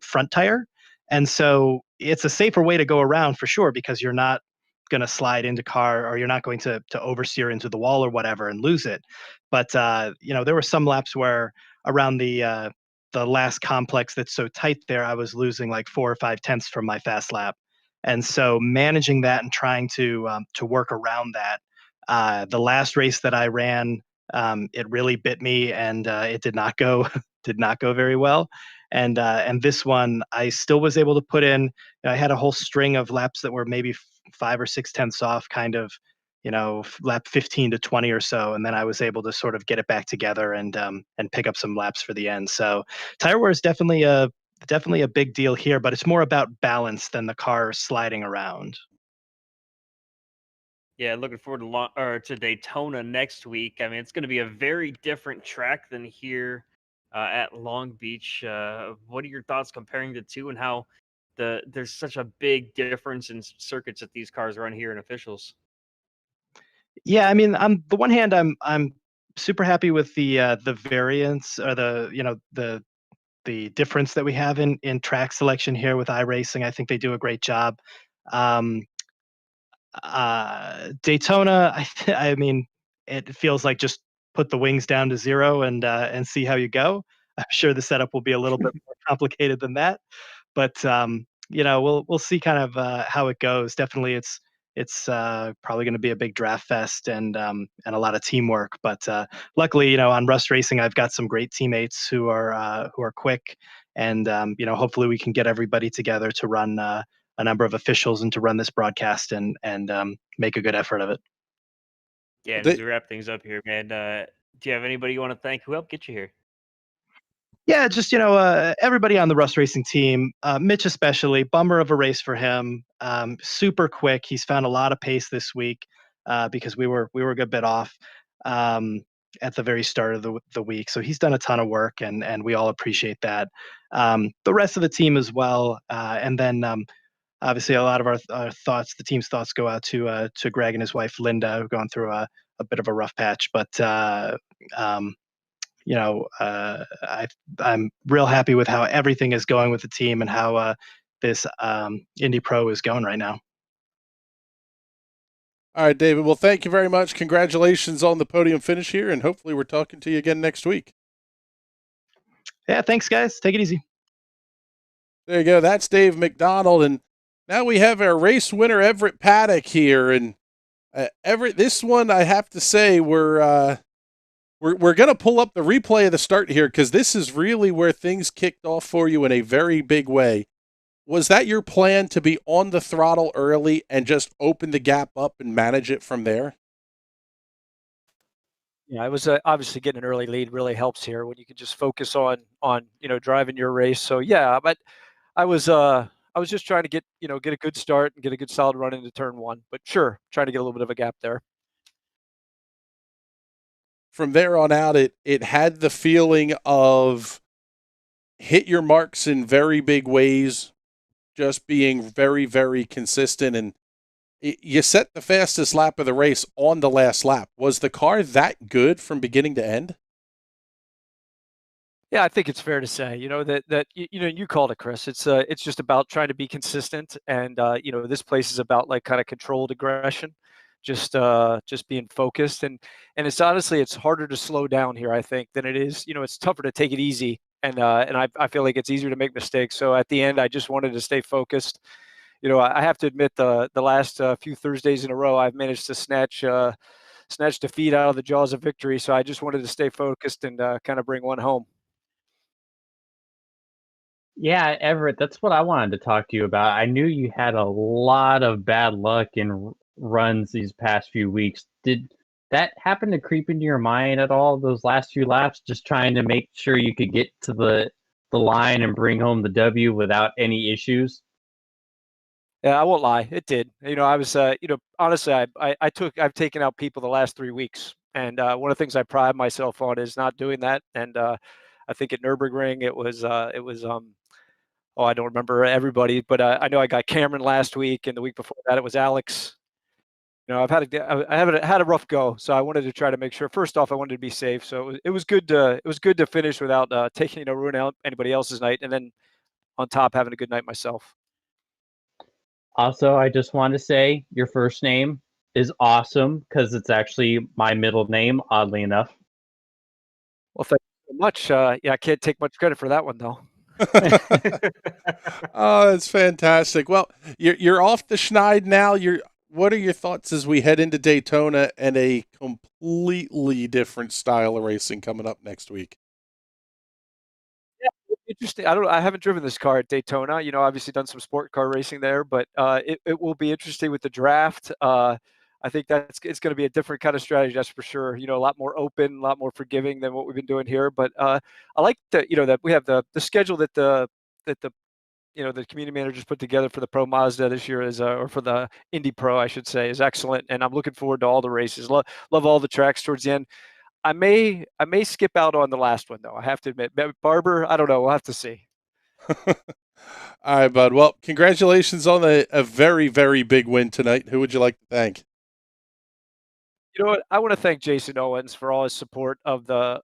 G: front tire, and so it's a safer way to go around for sure, because you're not going to slide into car, or you're not going to oversteer into the wall or whatever and lose it. But there were some laps where around the last complex that's so tight there, I was losing like 4 or 5 tenths from my fast lap. And so managing that and trying to work around that. The last race that I ran, it really bit me, and it did not go very well. And this one I still was able to put in. I had a whole string of laps that were maybe 5 or 6 tenths off, kind of, lap 15 to 20 or so, and then I was able to sort of get it back together and pick up some laps for the end. So tire wear is definitely a big deal here, but it's more about balance than the car sliding around.
F: Yeah, looking forward to to Daytona next week. I mean, it's going to be a very different track than here at Long Beach. What are your thoughts comparing the two, and how there's such a big difference in circuits that these cars run here and officials?
G: Yeah, I mean, on the one hand, I'm super happy with the variance, or the difference that we have in track selection here with iRacing. I think they do a great job. Um, Daytona, I mean, it feels like just put the wings down to zero and see how you go. I'm sure the setup will be a little bit more complicated than that, but we'll see kind of how it goes. Definitely, it's probably going to be a big draft fest and a lot of teamwork. But luckily, on Rust Racing, I've got some great teammates who are quick, and hopefully we can get everybody together to run a number of officials and to run this broadcast and make a good effort of it.
F: Yeah,
D: Well,
F: and as we wrap things up here, man, do you have anybody you want to thank who helped get you here?
G: Yeah, just everybody on the Rust Racing team, Mitch especially. Bummer of a race for him. Super quick. He's found a lot of pace this week because we were a good bit off at the very start of the week. So he's done a ton of work, and we all appreciate that. The rest of the team as well, and then obviously a lot of our thoughts, the team's thoughts, go out to Greg and his wife Linda, who've gone through a bit of a rough patch, but. Um, I'm real happy with how everything is going with the team and how this Indy Pro is going right now.
D: all right, David. Well, thank you very much. Congratulations on the podium finish here, and hopefully we're talking to you again next week.
G: Yeah, thanks, guys. Take it easy.
D: There you go. That's Dave McDonald, and now we have our race winner Everett Paddock here. And Everett, this one I have to say we're going to pull up the replay of the start here because this is really where things kicked off for you in a very big way. Was that your plan, to be on the throttle early and just open the gap up and manage it from there?
H: Yeah, I was obviously getting an early lead really helps here when you can just focus on driving your race. So yeah, but I was just trying to get a good start and get a good solid run into turn one. But sure, trying to get a little bit of a gap there.
D: From there on out, it had the feeling of hit your marks in very big ways, just being very, very consistent. And you set the fastest lap of the race on the last lap. Was the car that good from beginning to end?
H: Yeah, I think it's fair to say, that you called it, Chris. It's just about trying to be consistent, and this place is about like kind of controlled aggression, just being focused, and it's honestly it's harder to slow down here, I think, than it is. It's tougher to take it easy, and I feel like it's easier to make mistakes. So at the end, I just wanted to stay focused. I have to admit the last few Thursdays in a row, I've managed to snatch defeat out of the jaws of victory. So I just wanted to stay focused and kind of bring one home.
E: Yeah, Everett, that's what I wanted to talk to you about. I knew you had a lot of bad luck in runs these past few weeks. Did that happen to creep into your mind at all, those last few laps, just trying to make sure you could get to the line and bring home the W without any issues?
H: Yeah, I won't lie, it did. I was, honestly, I've taken out people the last 3 weeks, and one of the things I pride myself on is not doing that. And I think at Nürburgring oh, I don't remember everybody, but I know I got Cameron last week, and the week before that it was Alex. I haven't had a rough go, so I wanted to try to make sure. First off, I wanted to be safe, so it was good to finish without taking ruin out anybody else's night, and then on top having a good night myself.
E: Also, I just want to say your first name is awesome because it's actually my middle name, oddly enough.
H: Well, thank you so much. Yeah, I can't take much credit for that one though.
D: Oh, that's fantastic. Well, you're off the schneid now. What are your thoughts as we head into Daytona and a completely different style of racing coming up next week?
H: Yeah, interesting. I haven't driven this car at Daytona. Obviously done some sport car racing there, but it will be interesting with the draft. I think it's going to be a different kind of strategy, that's for sure. A lot more open, a lot more forgiving than what we've been doing here. But I like that. That we have the schedule that the community managers put together for the Pro Mazda this year or for the Indy Pro, I should say, is excellent, and I'm looking forward to all the races. Love all the tracks towards the end. I may skip out on the last one though. I have to admit, Barber. I don't know. We'll have to see.
D: All right, bud. Well, congratulations on a very, very big win tonight. Who would you like to thank?
H: You know what? I want to thank Jason Owens for all his support as a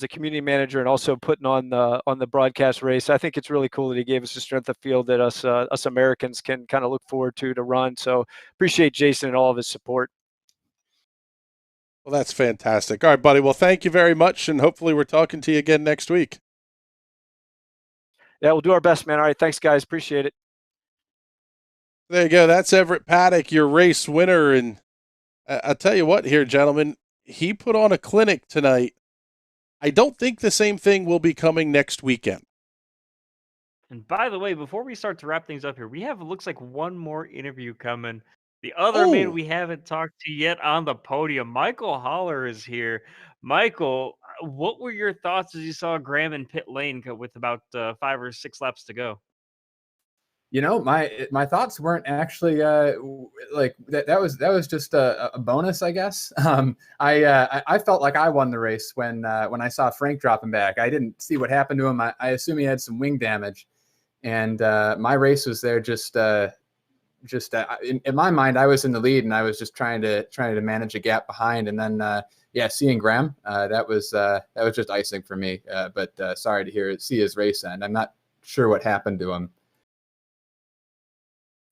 H: community manager and also putting on the broadcast race. I think it's really cool that he gave us a strength of field that us Americans can kind of look forward to run. So appreciate Jason and all of his support.
D: Well, that's fantastic. All right, buddy. Well, thank you very much, and hopefully we're talking to you again next week.
H: Yeah, we'll do our best, man. All right, thanks, guys. Appreciate it.
D: There you go. That's Everett Paddock, your race winner. And I'll tell you what here, gentlemen, he put on a clinic tonight. I don't think the same thing will be coming next weekend.
F: And by the way, before we start to wrap things up here, we have, it looks like, one more interview coming. The other man we haven't talked to yet on the podium, Michael Holler, is here. Michael, what were your thoughts as you saw Graham in pit lane with about 5 or 6 laps to go?
I: My thoughts weren't actually like that. That was just a bonus, I guess. I felt like I won the race when I saw Frank dropping back. I didn't see what happened to him. I assume he had some wing damage, and my race was there just in my mind, I was in the lead, and I was just trying to manage a gap behind. And then seeing Graham, that was just icing for me. But sorry to see his race end. I'm not sure what happened to him.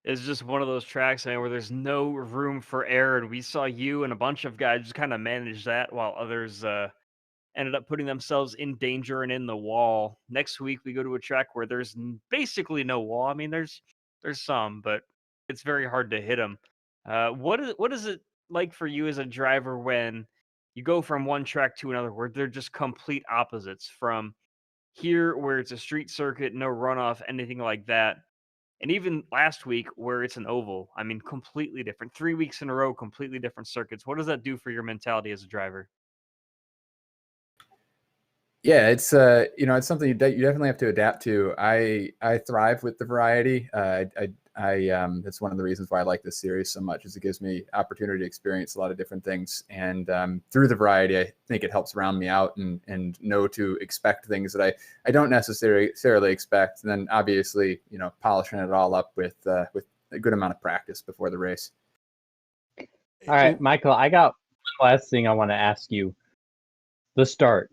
F: It's just one of those tracks, man, where there's no room for error. And we saw you and a bunch of guys just kind of manage that while others ended up putting themselves in danger and in the wall. Next week, we go to a track where there's basically no wall. I mean, there's some, but it's very hard to hit them. What is it like for you as a driver when you go from one track to another where they're just complete opposites? From here, where it's a street circuit, no runoff, anything like that, and even last week where it's an oval. I mean, completely different. 3 weeks in a row, completely different circuits. What does that do for your mentality as a driver?
I: Yeah, it's it's something you definitely have to adapt to. I thrive with the variety. That's one of the reasons why I like this series so much, is it gives me opportunity to experience a lot of different things, and through the variety, I think it helps round me out and know to expect things that I don't necessarily expect. And then obviously, polishing it all up with a good amount of practice before the race.
E: All right, Michael, I got one last thing I want to ask you. The start.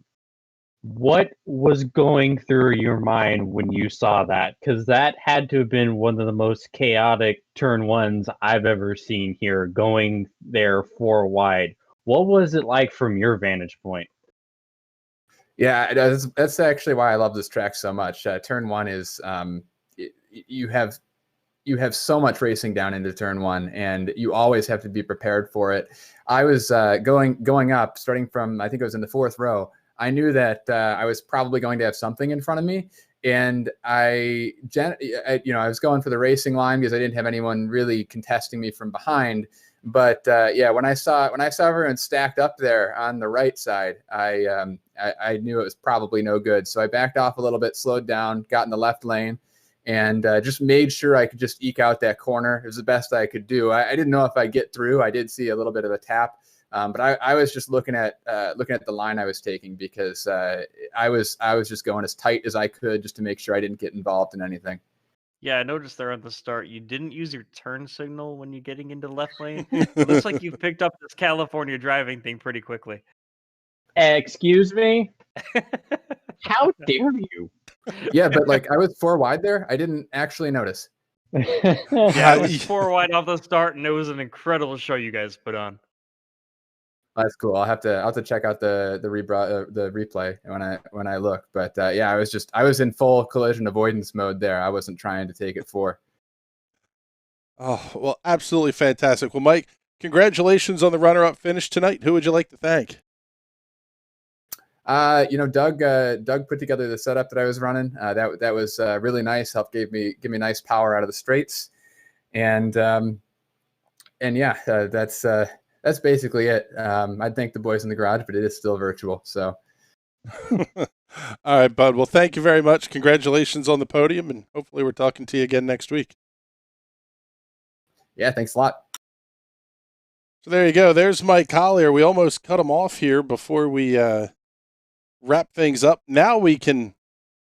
E: What was going through your mind when you saw that? Because that had to have been one of the most chaotic turn ones I've ever seen here, going there 4 wide. What was it like from your vantage point?
I: Yeah, that's actually why I love this track so much. Turn 1 is you have so much racing down into turn 1, and you always have to be prepared for it. I was going up, starting from, I think it was in the 4th row. I knew that I was probably going to have something in front of me, and I was going for the racing line because I didn't have anyone really contesting me from behind. But when I saw everyone stacked up there on the right side, I knew it was probably no good. So I backed off a little bit, slowed down, got in the left lane, and just made sure I could just eke out that corner. It was the best I could do. I didn't know if I'd get through. I did see a little bit of a tap. But I was just looking at the line I was taking, because I was just going as tight as I could just to make sure I didn't get involved in anything.
F: Yeah, I noticed there at the start, you didn't use your turn signal when you're getting into left lane. It looks like you've picked up this California driving thing pretty quickly.
E: Excuse me? How dare you?
I: Yeah, but I was 4 wide there. I didn't actually notice.
F: Yeah, I was 4 wide off the start, and it was an incredible show you guys put on.
I: That's cool. I'll have to check out the replay when I look. But I was in full collision avoidance mode there. I wasn't trying to take it 4.
D: Oh, well, absolutely fantastic. Well, Mike, congratulations on the runner-up finish tonight. Who would you like to thank?
I: Doug put together the setup that I was running. That was really nice. Helped give me nice power out of the straights, and yeah, that's basically it. I'd thank the boys in the garage, but it is still virtual. So,
D: all right, bud. Well, thank you very much. Congratulations on the podium, and hopefully we're talking to you again next week.
I: Yeah, thanks a lot.
D: So there you go. There's Mike Collier. We almost cut him off here before we wrap things up. Now we can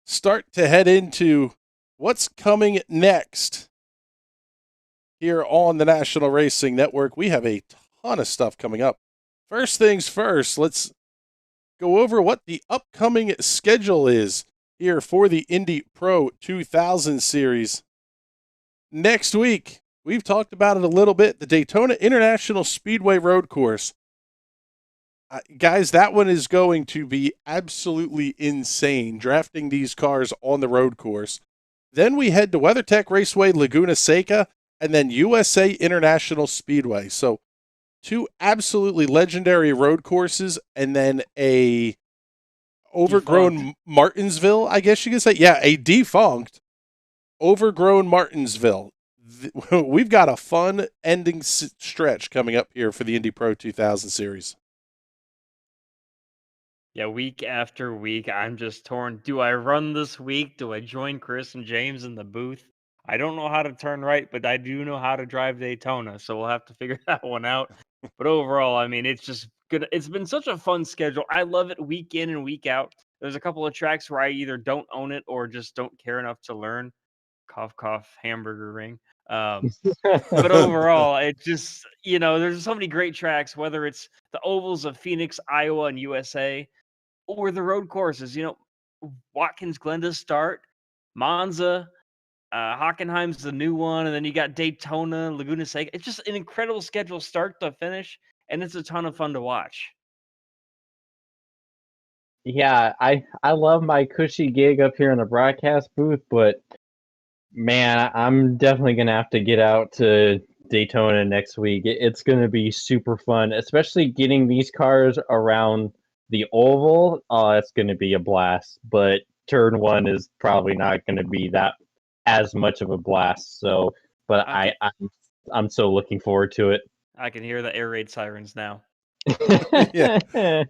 D: start to head into what's coming next here on the National Racing Network. We have a ton of stuff coming up. First things first, let's go over what the upcoming schedule is here for the Indy Pro 2000 series. Next week, we've talked about it a little bit, the Daytona International Speedway Road Course. Guys, that one is going to be absolutely insane, drafting these cars on the road course. Then we head to WeatherTech Raceway, Laguna Seca, and then USA International Speedway. So 2 absolutely legendary road courses, and then a overgrown
F: Defunct.
D: Martinsville, I guess you could say. Yeah, a defunct, overgrown Martinsville. We've got a fun ending stretch coming up here for the Indy Pro 2000 series.
F: Yeah, week after week, I'm just torn. Do I run this week? Do I join Chris and James in the booth? I don't know how to turn right, but I do know how to drive Daytona, so we'll have to figure that one out. But overall, I mean, it's just good. It's been such a fun schedule. I love it week in and week out. There's a couple of tracks where I either don't own it or just don't care enough to learn. Cough, cough, hamburger ring. But overall, it just, there's so many great tracks, whether it's the ovals of Phoenix, Iowa, and USA, or the road courses. Watkins Glen to start, Monza, Hockenheim's the new one, and then you got Daytona, Laguna Seca. It's just an incredible schedule, start to finish, and it's a ton of fun to watch.
E: Yeah, I love my cushy gig up here in the broadcast booth, but man, I'm definitely gonna have to get out to Daytona next week. It's gonna be super fun, especially getting these cars around the oval. Oh, it's gonna be a blast. But turn 1 is probably not gonna be that as much of a blast. So, but I'm so looking forward to it.
F: I can hear the air raid sirens now.
D: Yeah.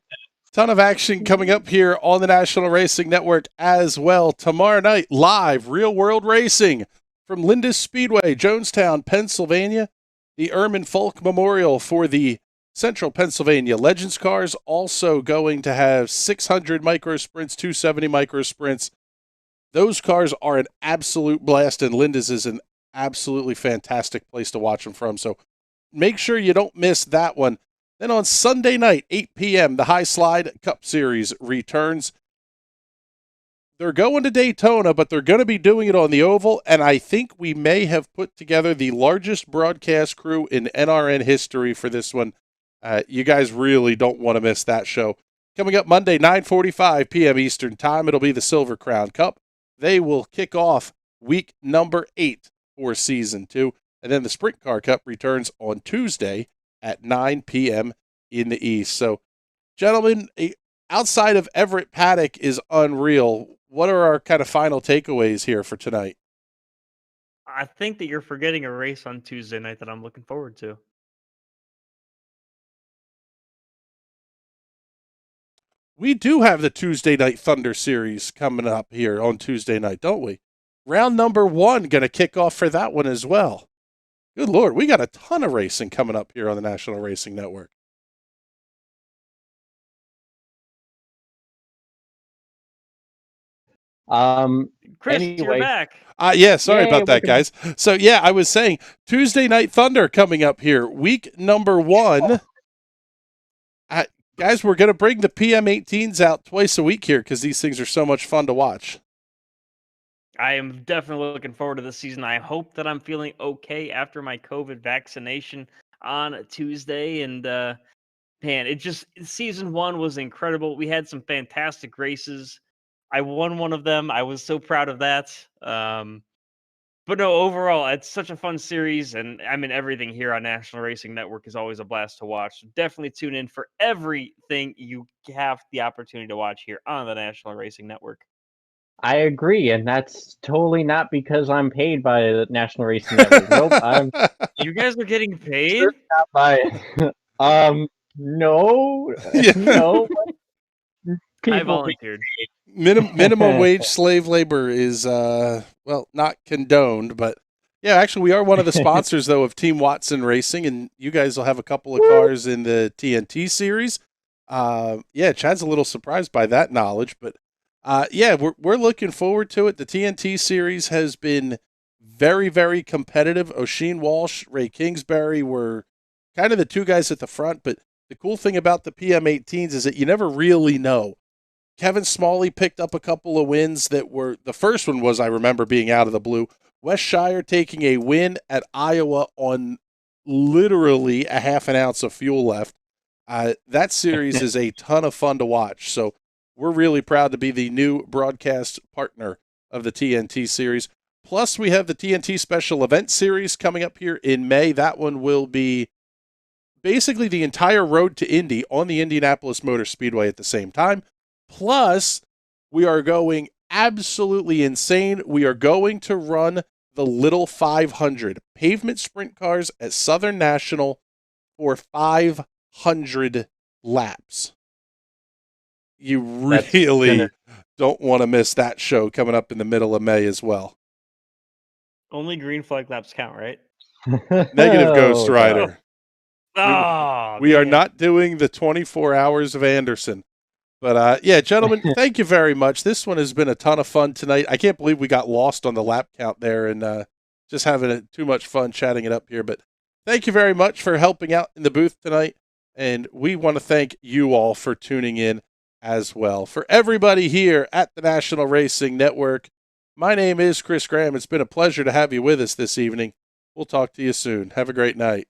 D: Ton of action coming up here on the National Racing Network as well. Tomorrow night, live real world racing from Lindis Speedway, Jonestown, Pennsylvania. The Erman Folk Memorial for the Central Pennsylvania Legends cars. Also going to have 600 micro sprints, 270 micro sprints. Those cars are an absolute blast, and Lindis is an absolutely fantastic place to watch them from. So make sure you don't miss that one. Then on Sunday night, 8 p.m., the High Slide Cup Series returns. They're going to Daytona, but they're going to be doing it on the oval, and I think we may have put together the largest broadcast crew in NRN history for this one. You guys really don't want to miss that show. Coming up Monday, 9:45 p.m. Eastern Time, it'll be the Silver Crown Cup. They will kick off week number 8 for Season 2, and then the Sprint Car Cup returns on Tuesday at 9 p.m. in the East. So, gentlemen, outside of Everett Paddock is unreal. What are our kind of final takeaways here for tonight?
F: I think that you're forgetting a race on Tuesday night that I'm looking forward to.
D: We do have the Tuesday Night Thunder series coming up here on Tuesday night, don't we? Round number 1 going to kick off for that one as well. Good Lord, we got a ton of racing coming up here on the National Racing Network.
F: Chris,
E: Anyway,
F: you're back.
D: Yeah, sorry
E: Yay,
D: about that,
E: welcome.
D: guys. So, yeah, I was saying Tuesday Night Thunder coming up here, week number 1. Guys, we're going to bring the PM18s out twice a week here because these things are so much fun to watch.
F: I am definitely looking forward to this season. I hope that I'm feeling okay after my COVID vaccination on Tuesday. And man, season 1 was incredible. We had some fantastic races. I won one of them. I was so proud of that. But no, overall, it's such a fun series, and I mean, everything here on National Racing Network is always a blast to watch. So definitely tune in for everything you have the opportunity to watch here on the National Racing Network.
E: I agree, and that's totally not because I'm paid by the National Racing Network. Nope, I'm
F: You guys are getting paid?
E: sure not by. No,
D: Yeah.
E: no.
F: I
E: People
F: volunteered.
D: Minimum wage slave labor is well, not condoned, but yeah, actually we are one of the sponsors though of Team Watson Racing, and you guys will have a couple of cars in the TNT series. Yeah, Chad's a little surprised by that knowledge, but yeah, we're looking forward to it. The TNT series has been very, very competitive. O'Sheen Walsh, Ray Kingsbury were kind of the two guys at the front, but the cool thing about the PM18s is that you never really know. Kevin Smalley picked up a couple of wins that were, the first one was, I remember, being out of the blue. Wes Shire taking a win at Iowa on literally a half an ounce of fuel left. That series is a ton of fun to watch. So we're really proud to be the new broadcast partner of the TNT series. Plus, we have the TNT Special Event Series coming up here in May. That one will be basically the entire road to Indy on the Indianapolis Motor Speedway at the same time. Plus, we are going absolutely insane. We are going to run the Little 500 pavement sprint cars at Southern National for 500 laps. You really don't want to miss that show coming up in the middle of May as well.
F: Only green flag laps count, right?
D: Negative Ghost Rider. We are
F: man.
D: not doing the 24 hours of Anderson. But yeah, gentlemen, thank you very much. This one has been a ton of fun tonight. I can't believe we got lost on the lap count there and just having too much fun chatting it up here. But thank you very much for helping out in the booth tonight. And we want to thank you all for tuning in as well. For everybody here at the National Racing Network, my name is Chris Graham. It's been a pleasure to have you with us this evening. We'll talk to you soon. Have a great night.